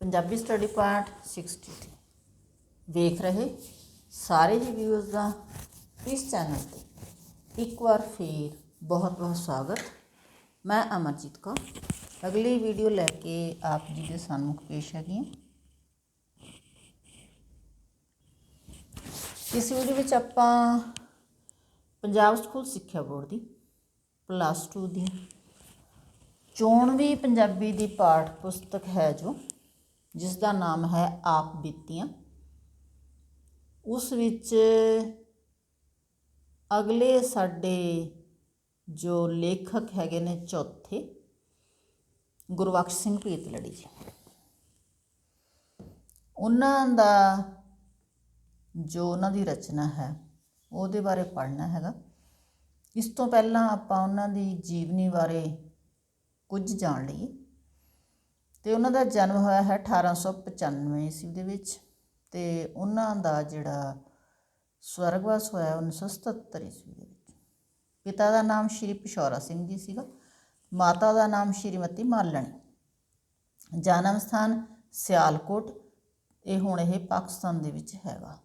Punjabi study part 63 ਵੇਖ ਰਹੇ ਸਾਰੇ ਹੀ ਵਿਊਅਰਸ ਦਾ ਇਸ ਚੈਨਲ 'ਤੇ ਇੱਕ ਵਾਰ ਫਿਰ ਬਹੁਤ ਬਹੁਤ ਸਵਾਗਤ। ਮੈਂ ਅਮਰਜੀਤ ਕੌਰ ਅਗਲੀ ਵੀਡੀਓ ਲੈ ਕੇ ਆਪ ਜੀ ਦੇ ਸਾਹਮਣੇ ਪੇਸ਼ ਹੈਗੀ ਹਾਂ। ਇਸ ਵੀਡੀਓ ਵਿੱਚ ਆਪਾਂ ਪੰਜਾਬ ਸਕੂਲ ਸਿੱਖਿਆ ਬੋਰਡ ਦੀ ਪਲੱਸ 2 ਦੀ ਚੋਣਵੀਂ ਪੰਜਾਬੀ ਦੀ ਪਾਠ ਪੁਸਤਕ ਹੈ ਜੋ ਜਿਸ ਦਾ ਨਾਮ ਹੈ ਆਪ ਬੀਤੀਆਂ, ਉਸ ਵਿੱਚ ਅਗਲੇ ਸਾਡੇ ਜੋ ਲੇਖਕ ਹੈਗੇ ਨੇ ਚੌਥੇ ਗੁਰਬਖਸ਼ ਸਿੰਘ ਪ੍ਰੀਤਲੜੀ ਜੀ, ਉਹਨਾਂ ਦਾ ਜੋ ਉਹਨਾਂ ਦੀ ਰਚਨਾ ਹੈ ਉਹਦੇ ਬਾਰੇ ਪੜ੍ਹਨਾ ਹੈਗਾ। ਇਸ ਤੋਂ ਪਹਿਲਾਂ ਆਪਾਂ ਉਹਨਾਂ ਦੀ ਜੀਵਨੀ ਬਾਰੇ ਕੁਝ ਜਾਣ ਲਈਏ। ਅਤੇ ਉਹਨਾਂ ਦਾ ਜਨਮ ਹੋਇਆ ਹੈ 1895 ਈਸਵੀ ਦੇ ਵਿੱਚ, ਅਤੇ ਉਹਨਾਂ ਦਾ ਜਿਹੜਾ ਸਵਰਗਵਾਸ ਹੋਇਆ 1977 ਈਸਵੀ ਦੇ ਵਿੱਚ। ਪਿਤਾ ਦਾ ਨਾਮ ਸ਼੍ਰੀ ਪਿਸ਼ੌਰਾ ਸਿੰਘ ਜੀ ਸੀਗਾ, ਮਾਤਾ ਦਾ ਨਾਮ ਸ਼੍ਰੀਮਤੀ ਮਾਲਣੀ। ਜਨਮ ਸਥਾਨ ਸਿਆਲਕੋਟ, ਇਹ ਹੁਣ ਇਹ ਪਾਕਿਸਤਾਨ ਦੇ ਵਿੱਚ ਹੈਗਾ।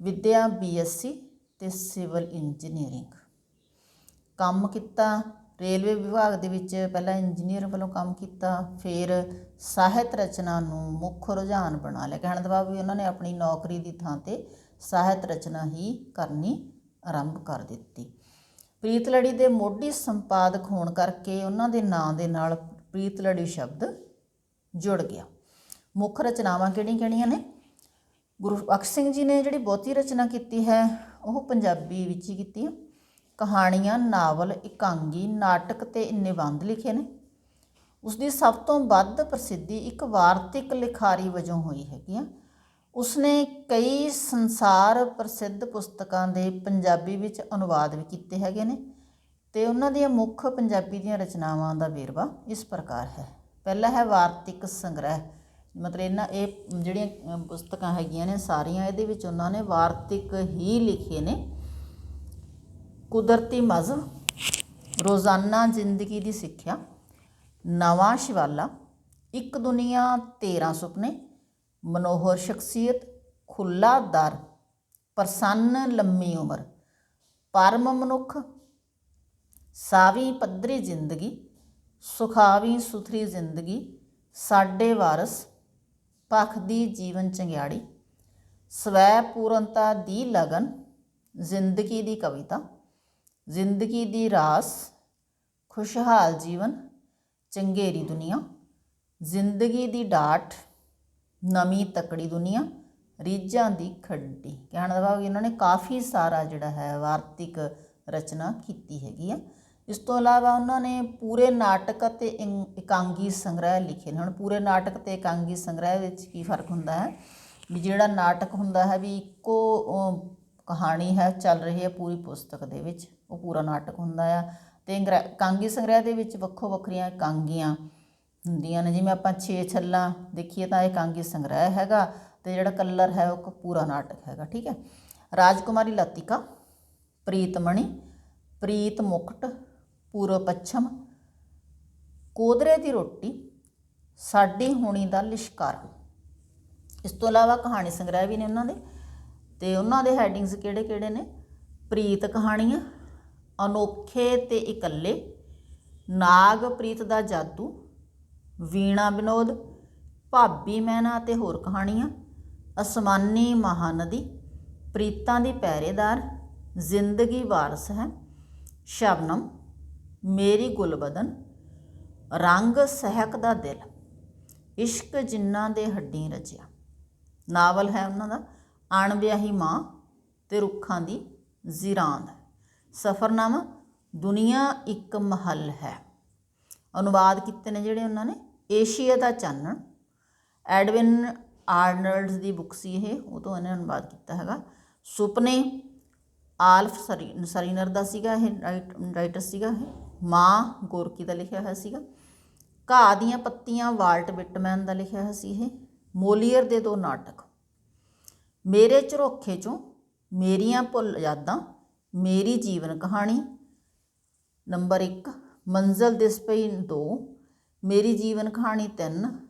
ਵਿੱਦਿਆ BSc ਅਤੇ ਸਿਵਲ ਇੰਜੀਨੀਅਰਿੰਗ। ਕੰਮ ਕੀਤਾ ਰੇਲਵੇ ਵਿਭਾਗ ਦੇ ਵਿੱਚ, ਪਹਿਲਾਂ ਇੰਜੀਨੀਅਰ ਵੱਲੋਂ ਕੰਮ ਕੀਤਾ, ਫਿਰ ਸਾਹਿਤ ਰਚਨਾ ਨੂੰ ਮੁੱਖ ਰੁਝਾਨ ਬਣਾ ਲਿਆ। ਕਹਿਣ ਦਾ ਭਾਵ ਵੀ ਉਹਨਾਂ ਨੇ ਆਪਣੀ ਨੌਕਰੀ ਦੀ ਥਾਂ 'ਤੇ ਸਾਹਿਤ ਰਚਨਾ ਹੀ ਕਰਨੀ ਆਰੰਭ ਕਰ ਦਿੱਤੀ। ਪ੍ਰੀਤਲੜੀ ਦੇ ਮੋਢੀ ਸੰਪਾਦਕ ਹੋਣ ਕਰਕੇ ਉਹਨਾਂ ਦੇ ਨਾਂ ਦੇ ਨਾਲ ਪ੍ਰੀਤਲੜੀ ਸ਼ਬਦ ਜੁੜ ਗਿਆ। ਮੁੱਖ ਰਚਨਾਵਾਂ ਕਿਹੜੀਆਂ ਨੇ? ਗੁਰਬਖਸ਼ ਸਿੰਘ ਜੀ ਨੇ ਜਿਹੜੀ ਬਹੁਤੀ ਰਚਨਾ ਕੀਤੀ ਹੈ ਉਹ ਪੰਜਾਬੀ ਵਿੱਚ ਹੀ ਕੀਤੀ ਹੈ। ਕਹਾਣੀਆਂ, ਨਾਵਲ, ਇਕਾਂਗੀ, ਨਾਟਕ ਅਤੇ ਨਿਬੰਧ ਲਿਖੇ ਨੇ। ਉਸਦੀ ਸਭ ਤੋਂ ਵੱਧ ਪ੍ਰਸਿੱਧੀ ਇੱਕ ਵਾਰਤਕ ਲਿਖਾਰੀ ਵਜੋਂ ਹੋਈ ਹੈਗੀ ਆ। ਉਸਨੇ ਕਈ ਸੰਸਾਰ ਪ੍ਰਸਿੱਧ ਪੁਸਤਕਾਂ ਦੇ ਪੰਜਾਬੀ ਵਿੱਚ ਅਨੁਵਾਦ ਵੀ ਕੀਤੇ ਹੈਗੇ ਨੇ, ਅਤੇ ਉਹਨਾਂ ਦੀਆਂ ਮੁੱਖ ਪੰਜਾਬੀ ਦੀਆਂ ਰਚਨਾਵਾਂ ਦਾ ਵੇਰਵਾ ਇਸ ਪ੍ਰਕਾਰ ਹੈ। ਪਹਿਲਾ ਹੈ ਵਾਰਤਕ ਸੰਗ੍ਰਹਿ, ਮਤਲਬ ਇਹ ਜਿਹੜੀਆਂ ਪੁਸਤਕਾਂ ਹੈਗੀਆਂ ਨੇ ਸਾਰੀਆਂ ਇਹਦੇ ਵਿੱਚ ਉਹਨਾਂ ਨੇ ਵਾਰਤਕ ਹੀ ਲਿਖੇ ਨੇ। ਕੁਦਰਤੀ ਮਜ਼੍ਹਬ, ਰੋਜ਼ਾਨਾ ਜ਼ਿੰਦਗੀ ਦੀ ਸਿੱਖਿਆ, ਨਵਾਂ ਸ਼ਿਵਾਲਾ, ਇੱਕ ਦੁਨੀਆ 13 ਸੁਪਨੇ, ਮਨੋਹਰ ਸ਼ਖਸੀਅਤ, ਖੁੱਲ੍ਹਾ ਦਰ, ਪ੍ਰਸੰਨ ਲੰਮੀ ਉਮਰ, ਪਰਮ ਮਨੁੱਖ, ਸਾਵੀਂ ਪੱਧਰੀ ਜ਼ਿੰਦਗੀ, ਸੁਖਾਵੀਂ ਸੁਥਰੀ ਜ਼ਿੰਦਗੀ, ਸਾਡੇ ਵਾਰਸ, ਭਖਦੀ ਜੀਵਨ ਚੰਗਿਆੜੀ, ਸਵੈ ਪੂਰਨਤਾ ਦੀ ਲਗਨ, ਜ਼ਿੰਦਗੀ ਦੀ ਕਵਿਤਾ, ਜ਼ਿੰਦਗੀ ਦੀ ਰਾਸ, ਖੁਸ਼ਹਾਲ ਜੀਵਨ, ਚੰਗੇਰੀ ਦੁਨੀਆ, ਜ਼ਿੰਦਗੀ ਦੀ ਡਾਟ, ਨਵੀਂ ਤਕੜੀ ਦੁਨੀਆ, ਰੀਝਾਂ ਦੀ ਖੱਡੀ। ਕਹਿਣ ਦਾ ਭਾਵ ਇਹਨਾਂ ਨੇ ਕਾਫੀ ਸਾਰਾ ਜਿਹੜਾ ਹੈ ਵਾਰਤਕ ਰਚਨਾ ਕੀਤੀ ਹੈਗੀ ਆ। ਇਸ ਤੋਂ ਇਲਾਵਾ ਉਹਨਾਂ ਨੇ ਪੂਰੇ ਨਾਟਕ ਅਤੇ ਇਕਾਂਗੀ ਸੰਗ੍ਰਹਿ ਲਿਖੇ ਨੇ। ਹੁਣ ਪੂਰੇ ਨਾਟਕ ਅਤੇ ਇਕਾਂਗੀ ਸੰਗ੍ਰਹਿ ਵਿੱਚ ਕੀ ਫਰਕ ਹੁੰਦਾ ਹੈ ਵੀ ਜਿਹੜਾ ਨਾਟਕ ਹੁੰਦਾ ਹੈ ਵੀ ਇੱਕੋ ਕਹਾਣੀ ਹੈ ਚੱਲ ਰਹੀ ਹੈ ਪੂਰੀ ਪੁਸਤਕ ਦੇ ਵਿੱਚ, ਉਹ ਪੂਰਾ ਨਾਟਕ ਹੁੰਦਾ ਆ। ਅਤੇ ਇਕਾਂਗੀ ਸੰਗ੍ਰਹਿ ਦੇ ਵਿੱਚ ਵੱਖੋ ਵੱਖਰੀਆਂ ਇਕਾਂਗੀਆਂ ਹੁੰਦੀਆਂ ਨੇ। ਜਿਵੇਂ ਆਪਾਂ 6 ਛੱਲਾਂ ਦੇਖੀਏ ਤਾਂ ਇਕਾਂਗੀ ਸੰਗ੍ਰਹਿ ਹੈਗਾ, ਅਤੇ ਜਿਹੜਾ ਕਲਰ ਹੈ ਉਹ ਪੂਰਾ ਨਾਟਕ ਹੈਗਾ। ਠੀਕ ਹੈ। ਰਾਜਕੁਮਾਰੀ ਲਤਿਕਾ, ਪ੍ਰੀਤਮਣੀ, ਪ੍ਰੀਤ ਮੁਕਟ, ਪੂਰਬ ਪੱਛਮ, ਕੋਦਰੇ ਦੀ ਰੋਟੀ, ਸਾਡੀ ਹੋਣੀ ਦਾ ਲਿਸ਼ਕਾਰ। ਇਸ ਤੋਂ ਇਲਾਵਾ ਕਹਾਣੀ ਸੰਗ੍ਰਹਿ ਵੀ ਨੇ ਉਹਨਾਂ ਦੇ, ਅਤੇ ਉਹਨਾਂ ਦੇ ਹੈਡਿੰਗਸ ਕਿਹੜੇ ਨੇ? ਪ੍ਰੀਤ ਕਹਾਣੀਆਂ, ਅਨੋਖੇ ਤੇ ਇਕੱਲੇ, ਨਾਗ ਪ੍ਰੀਤ ਦਾ ਜਾਦੂ, ਵੀਣਾ ਵਿਨੋਦ, ਭਾਬੀ ਮੈਨਾ ਅਤੇ ਹੋਰ ਕਹਾਣੀਆਂ, ਅਸਮਾਨੀ ਮਹਾਨਦੀ, ਪ੍ਰੀਤਾਂ ਦੀ ਪਹਿਰੇਦਾਰ, ਜ਼ਿੰਦਗੀ ਵਾਰਸ ਹੈ, ਸ਼ਬਨਮ, ਮੇਰੀ ਗੁਲਬਦਨ, ਰੰਗ ਸਹਿਕ ਦਾ ਦਿਲ, ਇਸ਼ਕ ਜਿਨ੍ਹਾਂ ਦੇ ਹੱਡੀਂ ਰਚਿਆ। ਨਾਵਲ ਹੈ ਉਹਨਾਂ ਦਾ ਅਣਵਿਆਹੀ ਮਾਂ ਅਤੇ ਰੁੱਖਾਂ ਦੀ ਜ਼ਿਰਾਂਦ। ਸਫ਼ਰਨਾਮਾ, ਦੁਨੀਆ ਇੱਕ ਮਹੱਲ ਹੈ। ਅਨੁਵਾਦ ਕੀਤੇ ਨੇ ਜਿਹੜੇ ਉਹਨਾਂ ਨੇ ਏਸ਼ੀਆ ਦਾ ਚਾਨਣ, ਐਡਵਿਨ ਆਰਨਲਡ ਦੀ ਬੁੱਕ ਸੀ ਇਹ, ਉਹ ਤੋਂ ਇਹਨੇ ਅਨੁਵਾਦ ਕੀਤਾ ਹੈਗਾ। ਸੁਪਨੇ, ਆਲਫ ਸਰੀਨਰ ਦਾ ਸੀਗਾ ਇਹ ਰਾਈਟਰ ਸੀਗਾ ਇਹ। ਮਾਂ ਗੋਰਕੀ ਦਾ ਲਿਖਿਆ ਹੋਇਆ ਸੀਗਾ। ਘਾਹ ਦੀਆਂ ਪੱਤੀਆਂ ਵਾਲਟ ਵਿਟਮੈਨ ਦਾ ਲਿਖਿਆ ਹੋਇਆ ਸੀ ਇਹ। ਮੋਲੀਅਰ ਦੇ 2 ਨਾਟਕ, ਮੇਰੇ ਝਰੋਖੇ 'ਚੋਂ, ਮੇਰੀਆਂ ਭੁੱਲ ਯਾਦਾਂ, ਮੇਰੀ ਜੀਵਨ ਕਹਾਣੀ, ਨੰਬਰ 1, ਮੰਜ਼ਿਲ ਦਿਸ ਪਈ 2, ਮੇਰੀ ਜੀਵਨ ਕਹਾਣੀ 3,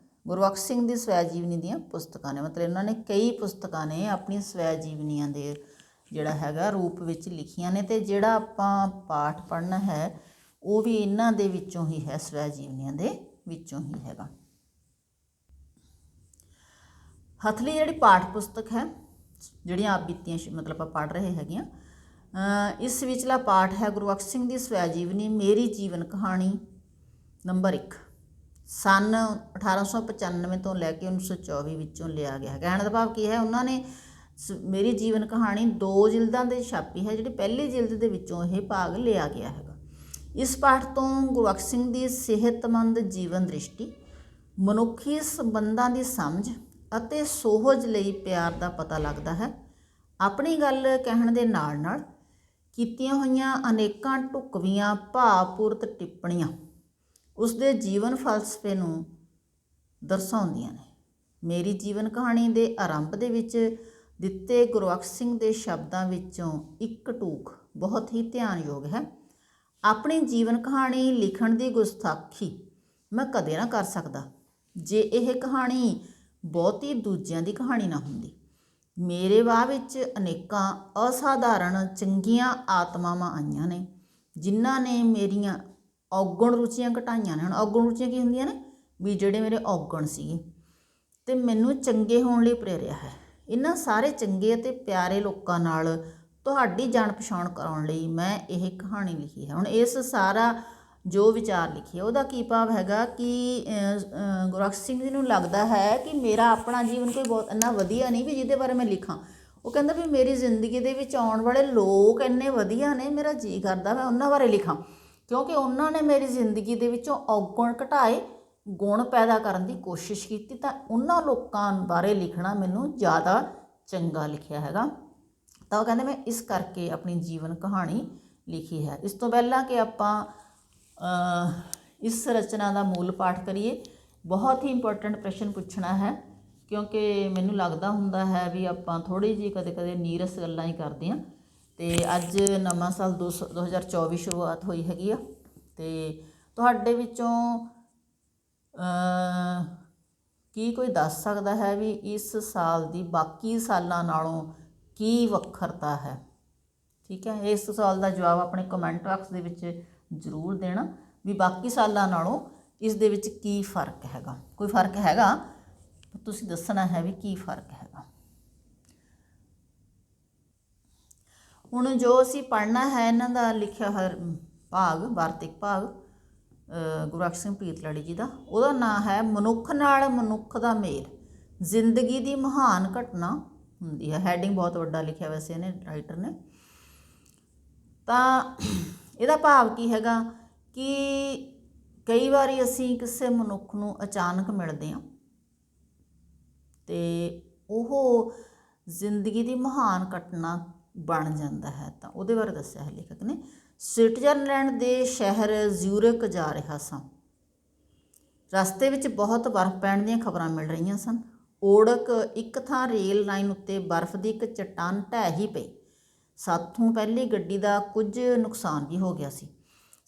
ਗੁਰਬਖਸ਼ ਸਿੰਘ ਦੀ ਸਵੈ ਜੀਵਨੀ ਦੀਆਂ ਪੁਸਤਕਾਂ ਨੇ, ਮਤਲਬ ਇਹਨਾਂ ਨੇ ਕਈ ਪੁਸਤਕਾਂ ਨੇ ਆਪਣੀਆਂ ਸਵੈ ਜੀਵਨੀਆਂ ਦੇ ਜਿਹੜਾ ਹੈਗਾ ਰੂਪ ਵਿੱਚ ਲਿਖੀਆਂ ਨੇ, ਅਤੇ ਜਿਹੜਾ ਆਪਾਂ ਪਾਠ ਪੜ੍ਹਨਾ ਹੈ ਉਹ ਵੀ ਇਹਨਾਂ ਦੇ ਵਿੱਚੋਂ ਹੀ ਹੈ, ਸਵੈ ਜੀਵਨੀਆਂ ਦੇ ਵਿੱਚੋਂ ਹੀ ਹੈਗਾ। ਹਥਲੀ ਜਿਹੜੀ ਪਾਠ ਪੁਸਤਕ ਹੈ, ਜਿਹੜੀਆਂ ਆਪ ਬੀਤੀਆਂ ਮਤਲਬ ਆਪਾਂ ਪੜ੍ਹ ਰਹੇ ਹੈਗੇ ਹਾਂ, ਇਸ ਵਿਚਲਾ ਪਾਠ ਹੈ ਗੁਰਬਖਸ਼ ਸਿੰਘ ਦੀ ਸਵੈ ਜੀਵਨੀ ਮੇਰੀ ਜੀਵਨ ਕਹਾਣੀ ਨੰਬਰ 1, ਸੰਨ 1895 ਤੋਂ ਲੈ ਕੇ 1924 ਵਿੱਚੋਂ ਲਿਆ ਗਿਆ। ਕਹਿਣ ਦਾ ਭਾਵ ਕੀ ਹੈ, ਉਹਨਾਂ ਨੇ ਮੇਰੀ ਜੀਵਨ ਕਹਾਣੀ 2 ਜਿਲਦਾਂ ਦੇ ਛਾਪੀ ਹੈ, ਜਿਹੜੀ ਪਹਿਲੀ ਜਿਲਦ ਦੇ ਵਿੱਚੋਂ ਇਹ ਭਾਗ ਲਿਆ ਗਿਆ ਹੈਗਾ। ਇਸ ਪਾਠ ਤੋਂ ਗੁਰਬਖਸ਼ ਸਿੰਘ ਦੀ ਸਿਹਤਮੰਦ ਜੀਵਨ ਦ੍ਰਿਸ਼ਟੀ, ਮਨੁੱਖੀ ਸੰਬੰਧਾਂ ਦੀ ਸਮਝ ਅਤੇ ਸੋਹਜ ਲਈ ਪਿਆਰ ਦਾ ਪਤਾ ਲੱਗਦਾ ਹੈ। ਆਪਣੀ ਗੱਲ ਕਹਿਣ ਦੇ ਨਾਲ ਨਾਲ ਕੀਤੀਆਂ ਹੋਈਆਂ ਅਨੇਕਾਂ ਢੁਕਵੀਆਂ ਭਾਵਪੂਰਤ ਟਿੱਪਣੀਆਂ ਉਸ ਦੇ ਜੀਵਨ ਫਲਸਫੇ ਨੂੰ ਦਰਸਾਉਂਦੀਆਂ ਨੇ। ਮੇਰੀ ਜੀਵਨ ਕਹਾਣੀ ਦੇ ਆਰੰਭ ਦੇ ਵਿੱਚ ਦਿੱਤੇ ਗੁਰਬਖਸ਼ ਸਿੰਘ ਦੇ ਸ਼ਬਦਾਂ ਵਿੱਚੋਂ ਇੱਕ ਟੂਕ ਬਹੁਤ ਹੀ ਧਿਆਨਯੋਗ ਹੈ। ਆਪਣੀ ਜੀਵਨ ਕਹਾਣੀ ਲਿਖਣ ਦੀ ਗੁਸਤਾਖੀ ਮੈਂ ਕਦੇ ਨਾ ਕਰ ਸਕਦਾ ਜੇ ਇਹ ਕਹਾਣੀ ਬਹੁਤੀ ਦੂਜਿਆਂ ਦੀ ਕਹਾਣੀ ਨਾ ਹੁੰਦੀ। ਮੇਰੇ ਵਾਹ ਵਿੱਚ ਅਨੇਕਾਂ ਅਸਾਧਾਰਨ ਚੰਗੀਆਂ ਆਤਮਾਵਾਂ ਆਈਆਂ ਨੇ, ਜਿਨ੍ਹਾਂ ਨੇ ਮੇਰੀਆਂ ਔਗਣ ਰੁਚੀਆਂ ਘਟਾਈਆਂ ਨੇ। ਹੁਣ ਔਗਣ ਰੁਚੀਆਂ ਕੀ ਹੁੰਦੀਆਂ ਨੇ, ਵੀ ਜਿਹੜੇ ਮੇਰੇ ਔਗਣ ਸੀਗੇ, ਅਤੇ ਮੈਨੂੰ ਚੰਗੇ ਹੋਣ ਲਈ ਪ੍ਰੇਰਿਆ ਹੈ। ਇਹਨਾਂ ਸਾਰੇ ਚੰਗੇ ਅਤੇ ਪਿਆਰੇ ਲੋਕਾਂ ਨਾਲ ਤੁਹਾਡੀ ਜਾਣ ਪਛਾਣ ਕਰਾਉਣ ਲਈ ਮੈਂ ਇਹ ਕਹਾਣੀ ਲਿਖੀ ਹੈ। ਹੁਣ ਇਸ ਸਾਰਾ ਜੋ ਵਿਚਾਰ ਲਿਖੀ ਹੈ ਉਹਦਾ ਕੀ ਭਾਵ ਹੈਗਾ ਕਿ ਗੁਰਬਖਸ਼ ਸਿੰਘ ਜੀ ਨੂੰ ਲੱਗਦਾ ਹੈ ਕਿ ਮੇਰਾ ਆਪਣਾ ਜੀਵਨ ਕੋਈ ਬਹੁਤ ਇੰਨਾ ਵਧੀਆ ਨਹੀਂ ਵੀ ਜਿਹਦੇ ਬਾਰੇ ਮੈਂ ਲਿਖਾਂ। ਉਹ ਕਹਿੰਦਾ ਵੀ ਮੇਰੀ ਜ਼ਿੰਦਗੀ ਦੇ ਵਿੱਚ ਆਉਣ ਵਾਲੇ ਲੋਕ ਇੰਨੇ ਵਧੀਆ ਨੇ, ਮੇਰਾ ਜੀਅ ਕਰਦਾ ਮੈਂ ਉਹਨਾਂ ਬਾਰੇ ਲਿਖਾਂ, ਕਿਉਂਕਿ ਉਹਨਾਂ ਨੇ ਮੇਰੀ ਜ਼ਿੰਦਗੀ ਦੇ ਵਿੱਚੋਂ ਔਗਣ ਘਟਾਏ, ਗੁਣ ਪੈਦਾ ਕਰਨ ਦੀ ਕੋਸ਼ਿਸ਼ ਕੀਤੀ, ਤਾਂ ਉਹਨਾਂ ਲੋਕਾਂ ਬਾਰੇ ਲਿਖਣਾ ਮੈਨੂੰ ਜ਼ਿਆਦਾ ਚੰਗਾ ਲਿਖਿਆ ਹੈਗਾ। ਤਾਂ ਉਹ ਕਹਿੰਦੇ ਮੈਂ ਇਸ ਕਰਕੇ ਆਪਣੀ ਜੀਵਨ ਕਹਾਣੀ ਲਿਖੀ ਹੈ। ਇਸ ਤੋਂ ਪਹਿਲਾਂ ਕਿ ਆਪਾਂ ਇਸ ਰਚਨਾ ਦਾ ਮੂਲ ਪਾਠ ਕਰੀਏ, ਬਹੁਤ ਹੀ ਇੰਪੋਰਟੈਂਟ ਪ੍ਰਸ਼ਨ ਪੁੱਛਣਾ ਹੈ, ਕਿਉਂਕਿ ਮੈਨੂੰ ਲੱਗਦਾ ਹੁੰਦਾ ਹੈ ਵੀ ਆਪਾਂ ਥੋੜ੍ਹੀ ਜਿਹੀ ਕਦੇ ਕਦੇ ਨੀਰਸ ਗੱਲਾਂ ਹੀ ਕਰਦੇ ਹਾਂ। ਅਤੇ ਅੱਜ ਨਵਾਂ ਸਾਲ 2024 ਸ਼ੁਰੂਆਤ ਹੋਈ ਹੈਗੀ ਆ, ਅਤੇ ਤੁਹਾਡੇ ਵਿੱਚੋਂ ਕੀ ਕੋਈ ਦੱਸ ਸਕਦਾ ਹੈ ਵੀ ਇਸ ਸਾਲ ਦੀ ਬਾਕੀ ਸਾਲਾਂ ਨਾਲੋਂ ਕੀ ਵੱਖਰਤਾ ਹੈ? ਠੀਕ ਹੈ, ਇਸ ਸਵਾਲ ਦਾ ਜਵਾਬ ਆਪਣੇ ਕਮੈਂਟ ਬਾਕਸ ਦੇ ਵਿੱਚ ਜ਼ਰੂਰ ਦੇਣਾ ਵੀ ਬਾਕੀ ਸਾਲਾਂ ਨਾਲੋਂ ਇਸ ਦੇ ਵਿੱਚ ਕੀ ਫਰਕ ਹੈਗਾ। ਕੋਈ ਫਰਕ ਹੈਗਾ ਤੁਸੀਂ ਦੱਸਣਾ ਹੈ ਵੀ ਕੀ ਫਰਕ ਹੈਗਾ। ਹੁਣ ਜੋ ਅਸੀਂ ਪੜ੍ਹਨਾ ਹੈ ਇਹਨਾਂ ਦਾ ਲਿਖਿਆ ਹੋਇਆ ਭਾਗ, ਵਾਰਤਕ ਭਾਗ ਗੁਰਬਖਸ਼ ਸਿੰਘ ਪ੍ਰੀਤਲੜੀ ਜੀ ਦਾ, ਉਹਦਾ ਨਾਂ ਹੈ ਮਨੁੱਖ ਨਾਲ ਮਨੁੱਖ ਦਾ ਮੇਲ, ਜ਼ਿੰਦਗੀ ਦੀ ਮਹਾਨ ਘਟਨਾ ਹੁੰਦੀ ਹੈ। ਹੈਡਿੰਗ ਬਹੁਤ ਵੱਡਾ ਲਿਖਿਆ ਵੈਸੇ ਇਹਨੇ ਰਾਈਟਰ ਨੇ। ਤਾਂ ਇਹਦਾ ਭਾਵ ਕੀ ਹੈਗਾ ਕਿ ਕਈ ਵਾਰੀ ਅਸੀਂ ਕਿਸੇ ਮਨੁੱਖ ਨੂੰ ਅਚਾਨਕ ਮਿਲਦੇ ਹਾਂ ਅਤੇ ਉਹ ਜ਼ਿੰਦਗੀ ਦੀ ਮਹਾਨ ਘਟਨਾ ਬਣ ਜਾਂਦਾ ਹੈ। ਤਾਂ ਉਹਦੇ ਬਾਰੇ ਦੱਸਿਆ ਹੈ ਲੇਖਕ ਨੇ। ਸਵਿਟਜ਼ਰਲੈਂਡ ਦੇ ਸ਼ਹਿਰ ਜ਼ਿਊਰਿਖ ਜਾ ਰਿਹਾ ਸਾਂ। ਰਸਤੇ ਵਿੱਚ ਬਹੁਤ ਬਰਫ਼ ਪੈਣ ਦੀਆਂ ਖਬਰਾਂ ਮਿਲ ਰਹੀਆਂ ਸਨ। ਓੜਕ ਇੱਕ ਥਾਂ ਰੇਲ ਲਾਈਨ ਉੱਤੇ ਬਰਫ਼ ਦੀ ਇੱਕ ਚੱਟਾਨ ਢਹਿ ਹੀ ਪਈ। ਸਾਥੋਂ ਪਹਿਲੀ ਗੱਡੀ ਦਾ ਕੁਝ ਨੁਕਸਾਨ ਵੀ ਹੋ ਗਿਆ ਸੀ।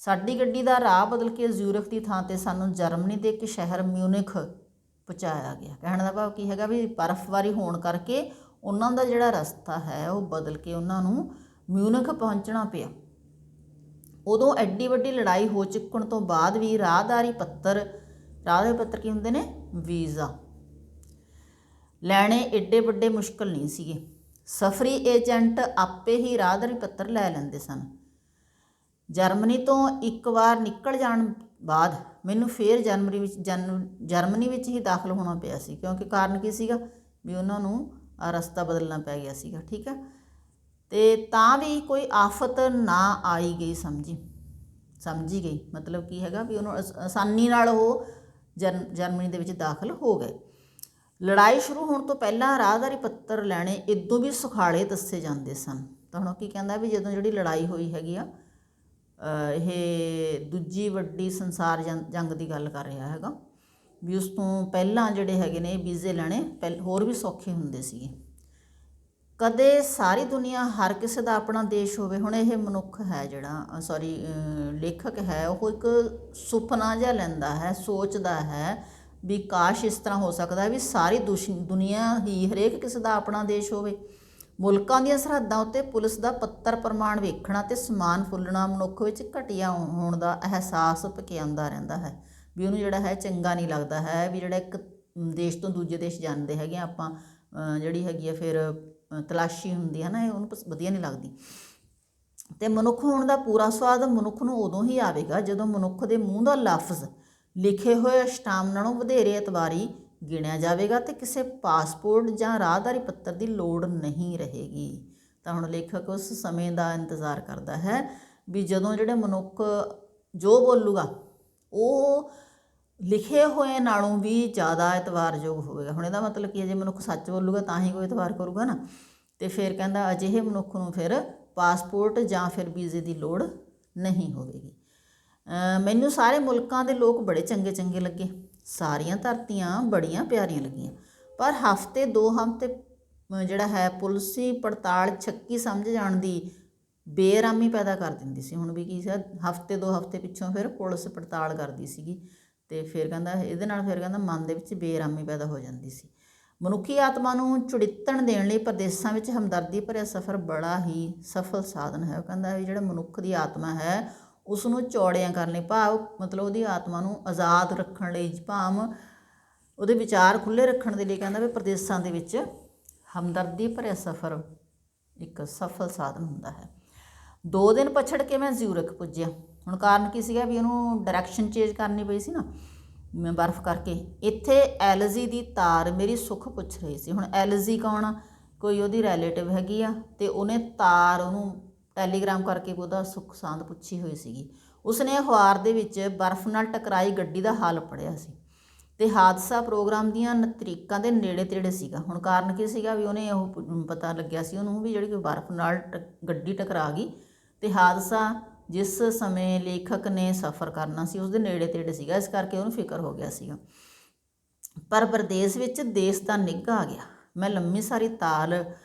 ਸਾਡੀ ਗੱਡੀ ਦਾ ਰਾਹ ਬਦਲ ਕੇ ਜ਼ਿਊਰਿਖ ਦੀ ਥਾਂ 'ਤੇ ਸਾਨੂੰ ਜਰਮਨੀ ਦੇ ਇੱਕ ਸ਼ਹਿਰ ਮਿਊਨਿਖ ਪਹੁੰਚਾਇਆ ਗਿਆ। ਕਹਿਣ ਦਾ ਭਾਵ ਕੀ ਹੈਗਾ ਵੀ ਬਰਫ਼ਬਾਰੀ ਹੋਣ ਕਰਕੇ ਉਹਨਾਂ ਦਾ ਜਿਹੜਾ ਰਸਤਾ ਹੈ ਉਹ ਬਦਲ ਕੇ ਉਹਨਾਂ ਨੂੰ ਮਿਊਨਿਖ ਪਹੁੰਚਣਾ ਪਿਆ। ਉਦੋਂ ਐਡੀ ਵੱਡੀ ਲੜਾਈ ਹੋ ਚੁੱਕਣ ਤੋਂ ਬਾਅਦ ਵੀ ਰਾਹਦਾਰੀ ਪੱਤਰ ਕੀ ਹੁੰਦੇ ਨੇ, ਵੀਜ਼ਾ ਲੈਣੇ ਏਡੇ ਵੱਡੇ ਮੁਸ਼ਕਲ ਨਹੀਂ ਸੀਗੇ। ਸਫਰੀ ਏਜੰਟ ਆਪੇ ਹੀ ਰਾਹਦਾਰੀ ਪੱਤਰ ਲੈ ਲੈਂਦੇ ਸਨ। ਜਰਮਨੀ ਤੋਂ ਇੱਕ ਵਾਰ ਨਿਕਲ ਜਾਣ ਬਾਅਦ ਮੈਨੂੰ ਫਿਰ ਜਰਮਨੀ ਵਿੱਚ ਹੀ ਦਾਖਲ ਹੋਣਾ ਪਿਆ ਸੀ, ਕਿਉਂਕਿ ਕਾਰਨ ਕੀ ਸੀਗਾ ਵੀ ਉਹਨਾਂ ਨੂੰ ਰਸਤਾ ਬਦਲਣਾ ਪੈ ਗਿਆ ਸੀਗਾ। ਠੀਕ ਹੈ, ਅਤੇ ਤਾਂ ਵੀ ਕੋਈ ਆਫਤ ਨਾ ਆਈ ਗਈ ਸਮਝੀ ਗਈ। ਮਤਲਬ ਕੀ ਹੈਗਾ ਵੀ ਉਹਨੂੰ ਆਸਾਨੀ ਨਾਲ ਉਹ ਜਰਮਨੀ ਦੇ ਵਿੱਚ ਦਾਖਲ ਹੋ ਗਏ। ਲੜਾਈ ਸ਼ੁਰੂ ਹੋਣ ਤੋਂ ਪਹਿਲਾਂ ਰਾਹਦਾਰੀ ਪੱਤਰ ਲੈਣੇ ਇਦੋਂ ਵੀ ਸੁਖਾਲੇ ਦੱਸੇ ਜਾਂਦੇ ਸਨ। ਤਾਂ ਹੁਣ ਕੀ ਕਹਿੰਦਾ ਵੀ ਜਦੋਂ ਜਿਹੜੀ ਲੜਾਈ ਹੋਈ ਹੈਗੀ ਆ, ਇਹ ਦੂਜੀ ਵੱਡੀ ਸੰਸਾਰ ਜੰਗ ਦੀ ਗੱਲ ਕਰ ਰਿਹਾ ਹੈਗਾ, ਵੀ ਉਸ ਤੋਂ ਪਹਿਲਾਂ ਜਿਹੜੇ ਹੈਗੇ ਨੇ ਵੀਜ਼ੇ ਲੈਣੇ ਹੋਰ ਵੀ ਸੌਖੇ ਹੁੰਦੇ ਸੀਗੇ। ਕਦੇ ਸਾਰੀ ਦੁਨੀਆ ਹਰ ਕਿਸੇ ਦਾ ਆਪਣਾ ਦੇਸ਼ ਹੋਵੇ। ਹੁਣ ਇਹ ਮਨੁੱਖ ਹੈ ਜਿਹੜਾ ਲੇਖਕ ਹੈ, ਉਹ ਇੱਕ ਸੁਪਨਾ ਜਿਹਾ ਲੈਂਦਾ ਹੈ, ਸੋਚਦਾ ਹੈ ਵੀ ਕਾਸ਼ ਇਸ ਤਰ੍ਹਾਂ ਹੋ ਸਕਦਾ ਵੀ ਸਾਰੀ ਦੁਨੀਆ ਹੀ ਹਰੇਕ ਕਿਸੇ ਦਾ ਆਪਣਾ ਦੇਸ਼ ਹੋਵੇ। ਮੁਲਕਾਂ ਦੀਆਂ ਸਰਹੱਦਾਂ ਉੱਤੇ ਪੁਲਿਸ ਦਾ ਪੱਤਰ ਪ੍ਰਮਾਣ ਵੇਖਣਾ ਤੇ ਸਮਾਨ ਫੁੱਲਣਾ ਮਨੁੱਖ ਵਿੱਚ ਘਟੀਆ ਹੋਣ ਦਾ ਅਹਿਸਾਸ ਪਕਿਆਉਂਦਾ ਰਹਿੰਦਾ ਹੈ, ਵੀ ਉਹਨੂੰ ਜਿਹੜਾ ਹੈ ਚੰਗਾ ਨਹੀਂ ਲੱਗਦਾ ਹੈ ਵੀ ਜਿਹੜਾ ਇੱਕ ਦੇਸ਼ ਤੋਂ ਦੂਜੇ ਦੇਸ਼ ਜਾਂਦੇ ਹੈਗੇ ਆਪਾਂ ਜਿਹੜੀ ਹੈਗੀ ਆ ਫਿਰ ਤਲਾਸ਼ੀ ਹੁੰਦੀ ਹੈ ਨਾ, ਇਹ ਉਹਨੂੰ ਵਧੀਆ ਨਹੀਂ ਲੱਗਦੀ। ਅਤੇ ਮਨੁੱਖ ਹੋਣ ਦਾ ਪੂਰਾ ਸਵਾਦ ਮਨੁੱਖ ਨੂੰ ਉਦੋਂ ਹੀ ਆਵੇਗਾ ਜਦੋਂ ਮਨੁੱਖ ਦੇ ਮੂੰਹ ਦਾ ਲਫ਼ਜ਼ ਲਿਖੇ ਹੋਏ ਅਸ਼ਟਾਮ ਨਾਲੋਂ ਵਧੇਰੇ ਇਤਬਾਰੀ ਗਿਣਿਆ ਜਾਵੇਗਾ ਅਤੇ ਕਿਸੇ ਪਾਸਪੋਰਟ ਜਾਂ ਰਾਹਦਾਰੀ ਪੱਤਰ ਦੀ ਲੋੜ ਨਹੀਂ ਰਹੇਗੀ। ਤਾਂ ਹੁਣ ਲੇਖਕ ਉਸ ਸਮੇਂ ਦਾ ਇੰਤਜ਼ਾਰ ਕਰਦਾ ਹੈ ਵੀ ਜਦੋਂ ਜਿਹੜੇ ਮਨੁੱਖ ਜੋ ਬੋਲੂਗਾ ਉਹ ਲਿਖੇ ਹੋਏ ਨਾਲੋਂ ਵੀ ਜ਼ਿਆਦਾ ਇਤਬਾਰਯੋਗ ਹੋਵੇਗਾ। ਹੁਣ ਇਹਦਾ ਮਤਲਬ ਕੀ ਹੈ, ਜੇ ਮਨੁੱਖ ਸੱਚ ਬੋਲੂਗਾ ਤਾਂ ਹੀ ਕੋਈ ਇਤਬਾਰ ਕਰੂਗਾ ਨਾ। ਅਤੇ ਫਿਰ ਕਹਿੰਦਾ ਅਜਿਹੇ ਮਨੁੱਖ ਨੂੰ ਫਿਰ ਪਾਸਪੋਰਟ ਜਾਂ ਫਿਰ ਵੀਜ਼ੇ ਦੀ ਲੋੜ ਨਹੀਂ ਹੋਵੇਗੀ। ਮੈਨੂੰ ਸਾਰੇ ਮੁਲਕਾਂ ਦੇ ਲੋਕ ਬੜੇ ਚੰਗੇ ਚੰਗੇ ਲੱਗੇ, ਸਾਰੀਆਂ ਧਰਤੀਆਂ ਬੜੀਆਂ ਪਿਆਰੀਆਂ ਲੱਗੀਆਂ, ਪਰ ਹਫ਼ਤੇ 2 ਹਫ਼ਤੇ ਜਿਹੜਾ ਹੈ ਪੁਲਿਸੀ ਪੜਤਾਲ ਛੱਕੀ ਸਮਝ ਜਾਣ ਦੀ ਬੇਅਰਾਮੀ ਪੈਦਾ ਕਰ ਦਿੰਦੀ ਸੀ। ਹੁਣ ਵੀ ਕੀ ਸੀ, ਹਫ਼ਤੇ 2 ਹਫ਼ਤੇ ਪਿੱਛੋਂ ਫਿਰ ਪੁਲਿਸ ਪੜਤਾਲ ਕਰਦੀ ਸੀਗੀ ਅਤੇ ਫਿਰ ਕਹਿੰਦਾ ਇਹਦੇ ਨਾਲ ਫਿਰ ਕਹਿੰਦਾ ਮਨ ਦੇ ਵਿੱਚ ਬੇਅਰਾਮੀ ਪੈਦਾ ਹੋ ਜਾਂਦੀ ਸੀ। ਮਨੁੱਖੀ ਆਤਮਾ ਨੂੰ ਚੁੜਿੱਤਣ ਦੇਣ ਲਈ ਪ੍ਰਦੇਸਾਂ ਵਿੱਚ ਹਮਦਰਦੀ ਭਰਿਆ ਸਫ਼ਰ ਬੜਾ ਹੀ ਸਫਲ ਸਾਧਨ ਹੈ। ਉਹ ਕਹਿੰਦਾ ਵੀ ਜਿਹੜਾ ਮਨੁੱਖ ਦੀ ਆਤਮਾ ਹੈ ਉਸ ਨੂੰ ਚੌੜਿਆਂ ਕਰਨ ਲਈ, ਭਾਵ ਮਤਲਬ ਉਹਦੀ ਆਤਮਾ ਨੂੰ ਆਜ਼ਾਦ ਰੱਖਣ ਲਈ, ਭਾਵ ਉਹਦੇ ਵਿਚਾਰ ਖੁੱਲ੍ਹੇ ਰੱਖਣ ਦੇ ਲਈ ਕਹਿੰਦਾ ਵੀ ਪ੍ਰਦੇਸਾਂ ਦੇ ਵਿੱਚ ਹਮਦਰਦੀ ਭਰਿਆ ਸਫ਼ਰ ਇੱਕ ਸਫਲ ਸਾਧਨ ਹੁੰਦਾ ਹੈ। 2 ਦਿਨ ਪਛੜ ਕੇ ਮੈਂ ਜ਼ਿਊਰਿਖ ਪੁੱਜਿਆ। ਹੁਣ ਕਾਰਨ ਕੀ ਸੀਗਾ ਵੀ ਉਹਨੂੰ ਡਾਇਰੈਕਸ਼ਨ ਚੇਂਜ ਕਰਨੀ ਪਈ ਸੀ ਨਾ ਬਰਫ਼ ਕਰਕੇ। ਇੱਥੇ ਐਲਜੀ ਦੀ ਤਾਰ ਮੇਰੀ ਸੁੱਖ ਪੁੱਛ ਰਹੀ ਸੀ। ਹੁਣ ਐਲਜੀ ਕੌਣ ਆ, ਕੋਈ ਉਹਦੀ ਰਿਲੇਟਿਵ ਹੈਗੀ ਆ ਅਤੇ ਉਹਨੇ ਤਾਰ ਉਹਨੂੰ ਟੈਲੀਗ੍ਰਾਮ ਕਰਕੇ ਉਹਦਾ ਸੁੱਖ ਸਾਂਦ ਪੁੱਛੀ ਹੋਈ ਸੀਗੀ। ਉਸਨੇ ਅਖਬਾਰ ਦੇ ਵਿੱਚ ਬਰਫ਼ ਨਾਲ ਟਕਰਾਈ ਗੱਡੀ ਦਾ ਹਾਲ ਪੜ੍ਹਿਆ ਸੀ ਅਤੇ ਹਾਦਸਾ ਪ੍ਰੋਗਰਾਮ ਦੀਆਂ ਤਰੀਕਾਂ ਦੇ ਨੇੜੇ ਤੇੜੇ ਸੀਗਾ। ਹੁਣ ਕਾਰਨ ਕੀ ਸੀਗਾ ਵੀ ਉਹਨੇ ਉਹ ਪਤਾ ਲੱਗਿਆ ਸੀ ਉਹਨੂੰ ਵੀ ਜਿਹੜੀ ਕੋਈ ਬਰਫ਼ ਨਾਲ ਗੱਡੀ ਟਕਰਾ ਗਈ ਅਤੇ ਹਾਦਸਾ ਜਿਸ ਸਮੇਂ ਲੇਖਕ ਨੇ ਸਫ਼ਰ ਕਰਨਾ ਸੀ ਉਸਦੇ ਨੇੜੇ ਤੇੜੇ ਸੀਗਾ, ਇਸ ਕਰਕੇ ਉਹਨੂੰ ਫਿਕਰ ਹੋ ਗਿਆ ਸੀਗਾ। ਪਰ ਪ੍ਰਦੇਸ਼ ਵਿੱਚ ਦੇਸ਼ ਦਾ ਨਿੱਘਾ ਆ ਗਿਆ। ਮੈਂ ਲੰਮੀ ਸਾਰੀ ਤਾਲ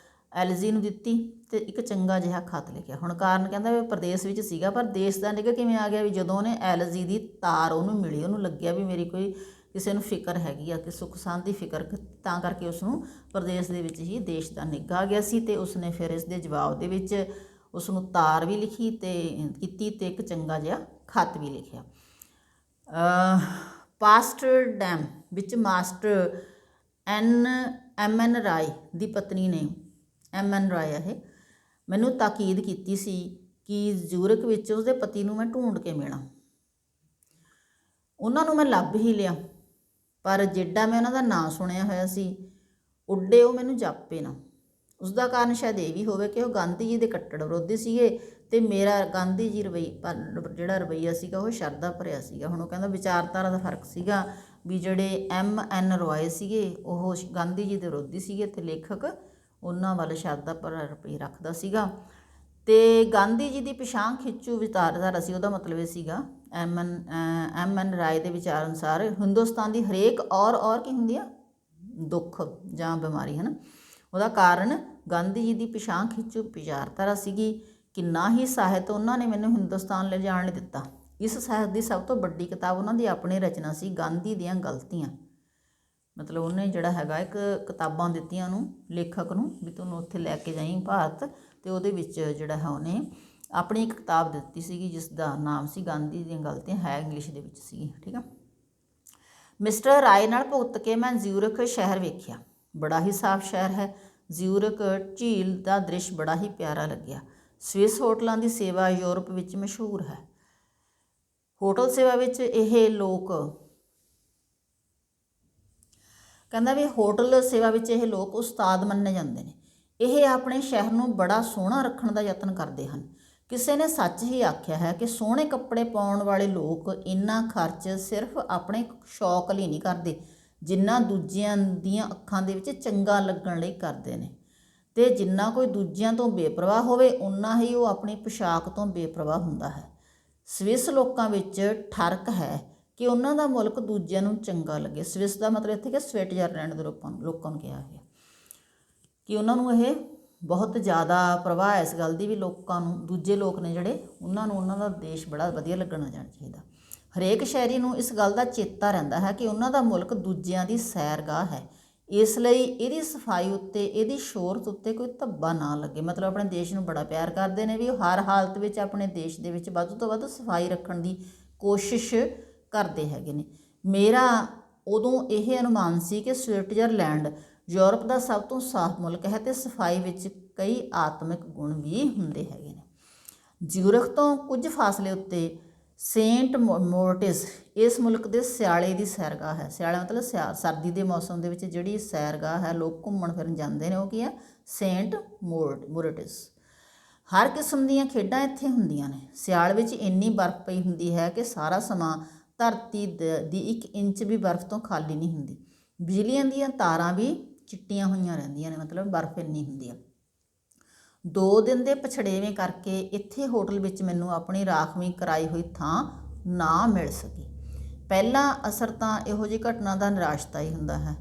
ਐਲਜੀ ਨੂੰ ਦਿੱਤੀ ਅਤੇ ਇੱਕ ਚੰਗਾ ਜਿਹਾ ਖੱਤ ਲਿਖਿਆ। ਹੁਣ ਕਾਰਨ ਕਹਿੰਦਾ ਵੀ ਪ੍ਰਦੇਸ਼ ਵਿੱਚ ਸੀਗਾ ਪਰ ਦੇਸ਼ ਦਾ ਨਿੱਘਾ ਕਿਵੇਂ ਆ ਗਿਆ, ਵੀ ਜਦੋਂ ਉਹਨੇ ਐਲਜੀ ਦੀ ਤਾਰ ਉਹਨੂੰ ਮਿਲੀ ਉਹਨੂੰ ਲੱਗਿਆ ਵੀ ਮੇਰੀ ਕੋਈ ਕਿਸੇ ਨੂੰ ਫਿਕਰ ਹੈਗੀ ਆ ਕਿ ਸੁੱਖ ਸਾਂਦ ਦੀ ਫਿਕਰ, ਤਾਂ ਕਰਕੇ ਉਸਨੂੰ ਪ੍ਰਦੇਸ਼ ਦੇ ਵਿੱਚ ਹੀ ਦੇਸ਼ ਦਾ ਨਿੱਘਾ ਆ ਗਿਆ ਸੀ। ਅਤੇ ਉਸਨੇ ਫਿਰ ਇਸ ਦੇ ਜਵਾਬ ਦੇ ਵਿੱਚ ਉਸਨੂੰ ਤਾਰ ਵੀ ਲਿਖੀ ਕੀਤੀ ਅਤੇ ਇੱਕ ਚੰਗਾ ਜਿਹਾ ਖੱਤ ਵੀ ਲਿਖਿਆ। ਪਾਸਟਰਡੈਮ ਵਿੱਚ ਮਾਸਟਰ ਐਮ ਐਨ ਰਾਏ ਦੀ ਪਤਨੀ ਨੇ, ਐਮ.ਐਨ. ਰਾਏ ਇਹ ਮੈਨੂੰ ਤਾਕੀਦ ਕੀਤੀ ਸੀ ਕਿ ਜ਼ਿਊਰਿਖ ਵਿੱਚ ਉਸਦੇ ਪਤੀ ਨੂੰ ਮੈਂ ਢੂੰਡ ਕੇ ਮਿਲਾਂ। ਉਹਨਾਂ ਨੂੰ ਮੈਂ ਲੱਭ ਹੀ ਲਿਆ, ਪਰ ਜਿਹੜਾ ਮੈਂ ਉਹਨਾਂ ਦਾ ਨਾਂ ਸੁਣਿਆ ਹੋਇਆ ਸੀ ਉੱਡੇ ਉਹ ਮੈਨੂੰ ਜਾਪੇ ਨਾ। ਉਸ ਦਾ ਕਾਰਨ ਸ਼ਾਇਦ ਇਹ ਵੀ ਹੋਵੇ ਕਿ ਉਹ ਗਾਂਧੀ ਜੀ ਦੇ ਕੱਟੜ ਵਿਰੋਧੀ ਸੀਗੇ ਅਤੇ ਮੇਰਾ ਗਾਂਧੀ ਜੀ ਜਿਹੜਾ ਰਵੱਈਆ ਸੀਗਾ ਉਹ ਸ਼ਰਧਾ ਭਰਿਆ ਸੀਗਾ। ਹੁਣ ਉਹ ਕਹਿੰਦਾ ਵਿਚਾਰਧਾਰਾ ਦਾ ਫਰਕ ਸੀਗਾ ਵੀ ਜਿਹੜੇ ਐਮ.ਐਨ. ਰਾਏ ਸੀਗੇ ਉਹ ਗਾਂਧੀ ਜੀ ਦੇ ਵਿਰੋਧੀ ਸੀਗੇ ਅਤੇ ਲੇਖਕ ਉਹਨਾਂ ਵੱਲ ਸ਼ਰਧਾ ਭਰਿਆ ਰਵੱਈਆ ਰੱਖਦਾ ਸੀਗਾ। ਅਤੇ ਗਾਂਧੀ ਜੀ ਦੀ ਪਛਾਣ ਖਿੱਚੂ ਵਿਚਾਰਧਾਰਾ ਸੀ। ਉਹਦਾ ਮਤਲਬ ਇਹ ਸੀਗਾ ਐਮ.ਐਨ. ਰਾਏ ਦੇ ਵਿਚਾਰ ਅਨੁਸਾਰ ਹਿੰਦੁਸਤਾਨ ਦੀ ਹਰੇਕ ਔਰ ਕੀ ਹੁੰਦੀ ਆ, ਦੁੱਖ ਜਾਂ ਬਿਮਾਰੀ ਹੈ ਨਾ, ਉਹਦਾ ਕਾਰਨ ਗਾਂਧੀ ਜੀ ਦੀ ਪਛਾਣ ਖਿੱਚੂ ਵਿਚਾਰਧਾਰਾ ਸੀਗੀ। ਕਿੰਨਾ ਹੀ ਸਾਹਿਤ ਉਹਨਾਂ ਨੇ ਮੈਨੂੰ ਹਿੰਦੁਸਤਾਨ ਲਿਜਾਣ ਲਈ ਦਿੱਤਾ। ਇਸ ਸਾਹਿਤ ਦੀ ਸਭ ਤੋਂ ਵੱਡੀ ਕਿਤਾਬ ਉਹਨਾਂ ਦੀ ਆਪਣੀ ਰਚਨਾ ਸੀ ਗਾਂਧੀ ਦੀਆਂ ਗਲਤੀਆਂ। ਮਤਲਬ ਉਹਨੇ ਜਿਹੜਾ ਹੈਗਾ ਇੱਕ ਕਿਤਾਬਾਂ ਦਿੱਤੀਆਂ ਉਹਨੂੰ ਲੇਖਕ ਨੂੰ ਵੀ ਤੁਹਾਨੂੰ ਉੱਥੇ ਲੈ ਕੇ ਜਾਈਂ ਭਾਰਤ, ਅਤੇ ਉਹਦੇ ਵਿੱਚ ਜਿਹੜਾ ਹੈ ਉਹਨੇ ਆਪਣੀ ਇੱਕ ਕਿਤਾਬ ਦਿੱਤੀ ਸੀਗੀ ਜਿਸ ਦਾ ਨਾਮ ਸੀ ਗਾਂਧੀ ਦੀਆਂ ਗਲਤੀਆਂ, ਹੈ ਇੰਗਲਿਸ਼ ਦੇ ਵਿੱਚ ਸੀਗੀ। ਠੀਕ ਆ। ਮਿਸਟਰ ਰਾਏ ਨਾਲ ਭੁਗਤ ਕੇ ਮੈਂ ਜ਼ਿਊਰਿਖ ਸ਼ਹਿਰ ਵੇਖਿਆ। ਬੜਾ ਹੀ ਸਾਫ਼ ਸ਼ਹਿਰ ਹੈ। ਜ਼ਿਊਰਿਖ ਝੀਲ ਦਾ ਦ੍ਰਿਸ਼ ਬੜਾ ਹੀ ਪਿਆਰਾ ਲੱਗਿਆ। ਸਵਿਸ ਹੋਟਲਾਂ ਦੀ ਸੇਵਾ ਯੂਰਪ ਵਿੱਚ ਮਸ਼ਹੂਰ ਹੈ। ਹੋਟਲ ਸੇਵਾ ਵਿੱਚ ਇਹ ਲੋਕ ਕਹਿੰਦਾ ਵੀ ਹੋਟਲ ਸੇਵਾ ਵਿੱਚ ਇਹ ਲੋਕ ਉਸਤਾਦ ਮੰਨੇ ਜਾਂਦੇ ਨੇ। ਇਹ ਆਪਣੇ ਸ਼ਹਿਰ ਨੂੰ ਬੜਾ ਸੋਹਣਾ ਰੱਖਣ ਦਾ ਯਤਨ ਕਰਦੇ ਹਨ। ਕਿਸੇ ਨੇ ਸੱਚ ਹੀ ਆਖਿਆ ਹੈ ਕਿ ਸੋਹਣੇ ਕੱਪੜੇ ਪਾਉਣ ਵਾਲੇ ਲੋਕ ਇੰਨਾ ਖਰਚ ਸਿਰਫ ਆਪਣੇ ਸ਼ੌਕ ਲਈ ਨਹੀਂ ਕਰਦੇ ਜਿੰਨਾ ਦੂਜਿਆਂ ਦੀਆਂ ਅੱਖਾਂ ਦੇ ਵਿੱਚ ਚੰਗਾ ਲੱਗਣ ਲਈ ਕਰਦੇ ਨੇ, ਅਤੇ ਜਿੰਨਾ ਕੋਈ ਦੂਜਿਆਂ ਤੋਂ ਬੇਪਰਵਾਹ ਹੋਵੇ ਓਨਾ ਹੀ ਉਹ ਆਪਣੀ ਪੋਸ਼ਾਕ ਤੋਂ ਬੇਪਰਵਾਹ ਹੁੰਦਾ ਹੈ। ਸਵਿਸ ਲੋਕਾਂ ਵਿੱਚ ਠਰਕ ਹੈ ਕਿ ਉਹਨਾਂ ਦਾ ਮੁਲਕ ਦੂਜਿਆਂ ਨੂੰ ਚੰਗਾ ਲੱਗੇ। ਸਵਿਸ ਦਾ ਮਤਲਬ ਇੱਥੇ ਕਿ ਸਵਿਟਜ਼ਰਲੈਂਡ ਦੇ ਲੋਕਾਂ ਨੂੰ ਕਿਹਾ ਹੈ ਕਿ ਉਹਨਾਂ ਨੂੰ ਇਹ ਬਹੁਤ ਜ਼ਿਆਦਾ ਪ੍ਰਵਾਹ ਇਸ ਗੱਲ ਦੀ ਵੀ ਲੋਕਾਂ ਨੂੰ, ਦੂਜੇ ਲੋਕ ਨੇ ਜਿਹੜੇ ਉਹਨਾਂ ਨੂੰ ਉਹਨਾਂ ਦਾ ਦੇਸ਼ ਬੜਾ ਵਧੀਆ ਲੱਗਣਾ ਜਾਣਾ ਚਾਹੀਦਾ। ਹਰੇਕ ਸ਼ਹਿਰੀ ਨੂੰ ਇਸ ਗੱਲ ਦਾ ਚੇਤਾ ਰਹਿੰਦਾ ਹੈ ਕਿ ਉਹਨਾਂ ਦਾ ਮੁਲਕ ਦੂਜਿਆਂ ਦੀ ਸੈਰਗਾਹ ਹੈ, ਇਸ ਲਈ ਇਹਦੀ ਸਫਾਈ ਉੱਤੇ, ਇਹਦੀ ਸ਼ੋਹਰਤ ਉੱਤੇ ਕੋਈ ਧੱਬਾ ਨਾ ਲੱਗੇ। ਮਤਲਬ ਆਪਣੇ ਦੇਸ਼ ਨੂੰ ਬੜਾ ਪਿਆਰ ਕਰਦੇ ਨੇ ਵੀ ਉਹ ਹਰ ਹਾਲਤ ਵਿੱਚ ਆਪਣੇ ਦੇਸ਼ ਦੇ ਵਿੱਚ ਵੱਧ ਤੋਂ ਵੱਧ ਸਫਾਈ ਰੱਖਣ ਦੀ ਕੋਸ਼ਿਸ਼ ਕਰਦੇ ਹੈਗੇ ਨੇ। ਮੇਰਾ ਉਦੋਂ ਇਹ ਅਨੁਮਾਨ ਸੀ ਕਿ ਸਵਿਟਜ਼ਰਲੈਂਡ ਯੂਰਪ ਦਾ ਸਭ ਤੋਂ ਸਾਫ਼ ਮੁਲਕ ਹੈ ਅਤੇ ਸਫਾਈ ਵਿੱਚ ਕਈ ਆਤਮਿਕ ਗੁਣ ਵੀ ਹੁੰਦੇ ਹੈਗੇ ਨੇ। ਜ਼ਿਊਰਿਖ ਤੋਂ ਕੁਝ ਫਾਸਲੇ ਉੱਤੇ ਸੇਂਟ ਮੋਰਟਿਸ ਇਸ ਮੁਲਕ ਦੇ ਸਿਆਲੇ ਦੀ ਸੈਰਗਾਹ ਹੈ। ਸਿਆਲਾ ਮਤਲਬ ਸਰਦੀ ਦੇ ਮੌਸਮ ਦੇ ਵਿੱਚ ਜਿਹੜੀ ਸੈਰਗਾਹ ਹੈ, ਲੋਕ ਘੁੰਮਣ ਫਿਰਨ ਜਾਂਦੇ ਨੇ, ਉਹ ਕੀ ਹੈ? ਸੇਂਟ ਮੋਰਟਿਸ। ਹਰ ਕਿਸਮ ਦੀਆਂ ਖੇਡਾਂ ਇੱਥੇ ਹੁੰਦੀਆਂ ਨੇ। ਸਿਆਲ ਵਿੱਚ ਇੰਨੀ ਬਰਫ਼ ਪਈ ਹੁੰਦੀ ਹੈ ਕਿ ਸਾਰਾ ਸਮਾਂ ਧਰਤੀ ਦੀ 1 ਇੰਚ ਵੀ ਬਰਫ਼ ਤੋਂ ਖਾਲੀ ਨਹੀਂ ਹੁੰਦੀ। ਬਿਜਲੀਆਂ ਦੀਆਂ ਤਾਰਾਂ ਵੀ ਚਿੱਟੀਆਂ ਹੋਈਆਂ ਰਹਿੰਦੀਆਂ ਨੇ, ਮਤਲਬ ਬਰਫ਼ ਇੰਨੀ ਹੁੰਦੀ ਆ। 2 ਦਿਨ ਦੇ ਪਛੜੇਵੇਂ ਕਰਕੇ ਇੱਥੇ ਹੋਟਲ ਵਿੱਚ ਮੈਨੂੰ ਆਪਣੀ ਰਾਖਵੀਂ ਕਰਾਈ ਹੋਈ ਥਾਂ ਨਾ ਮਿਲ ਸਕੀ। ਪਹਿਲਾ ਅਸਰ ਤਾਂ ਇਹੋ ਜਿਹੀ ਘਟਨਾ ਦਾ ਨਿਰਾਸ਼ਤਾ ਹੀ ਹੁੰਦਾ ਹੈ,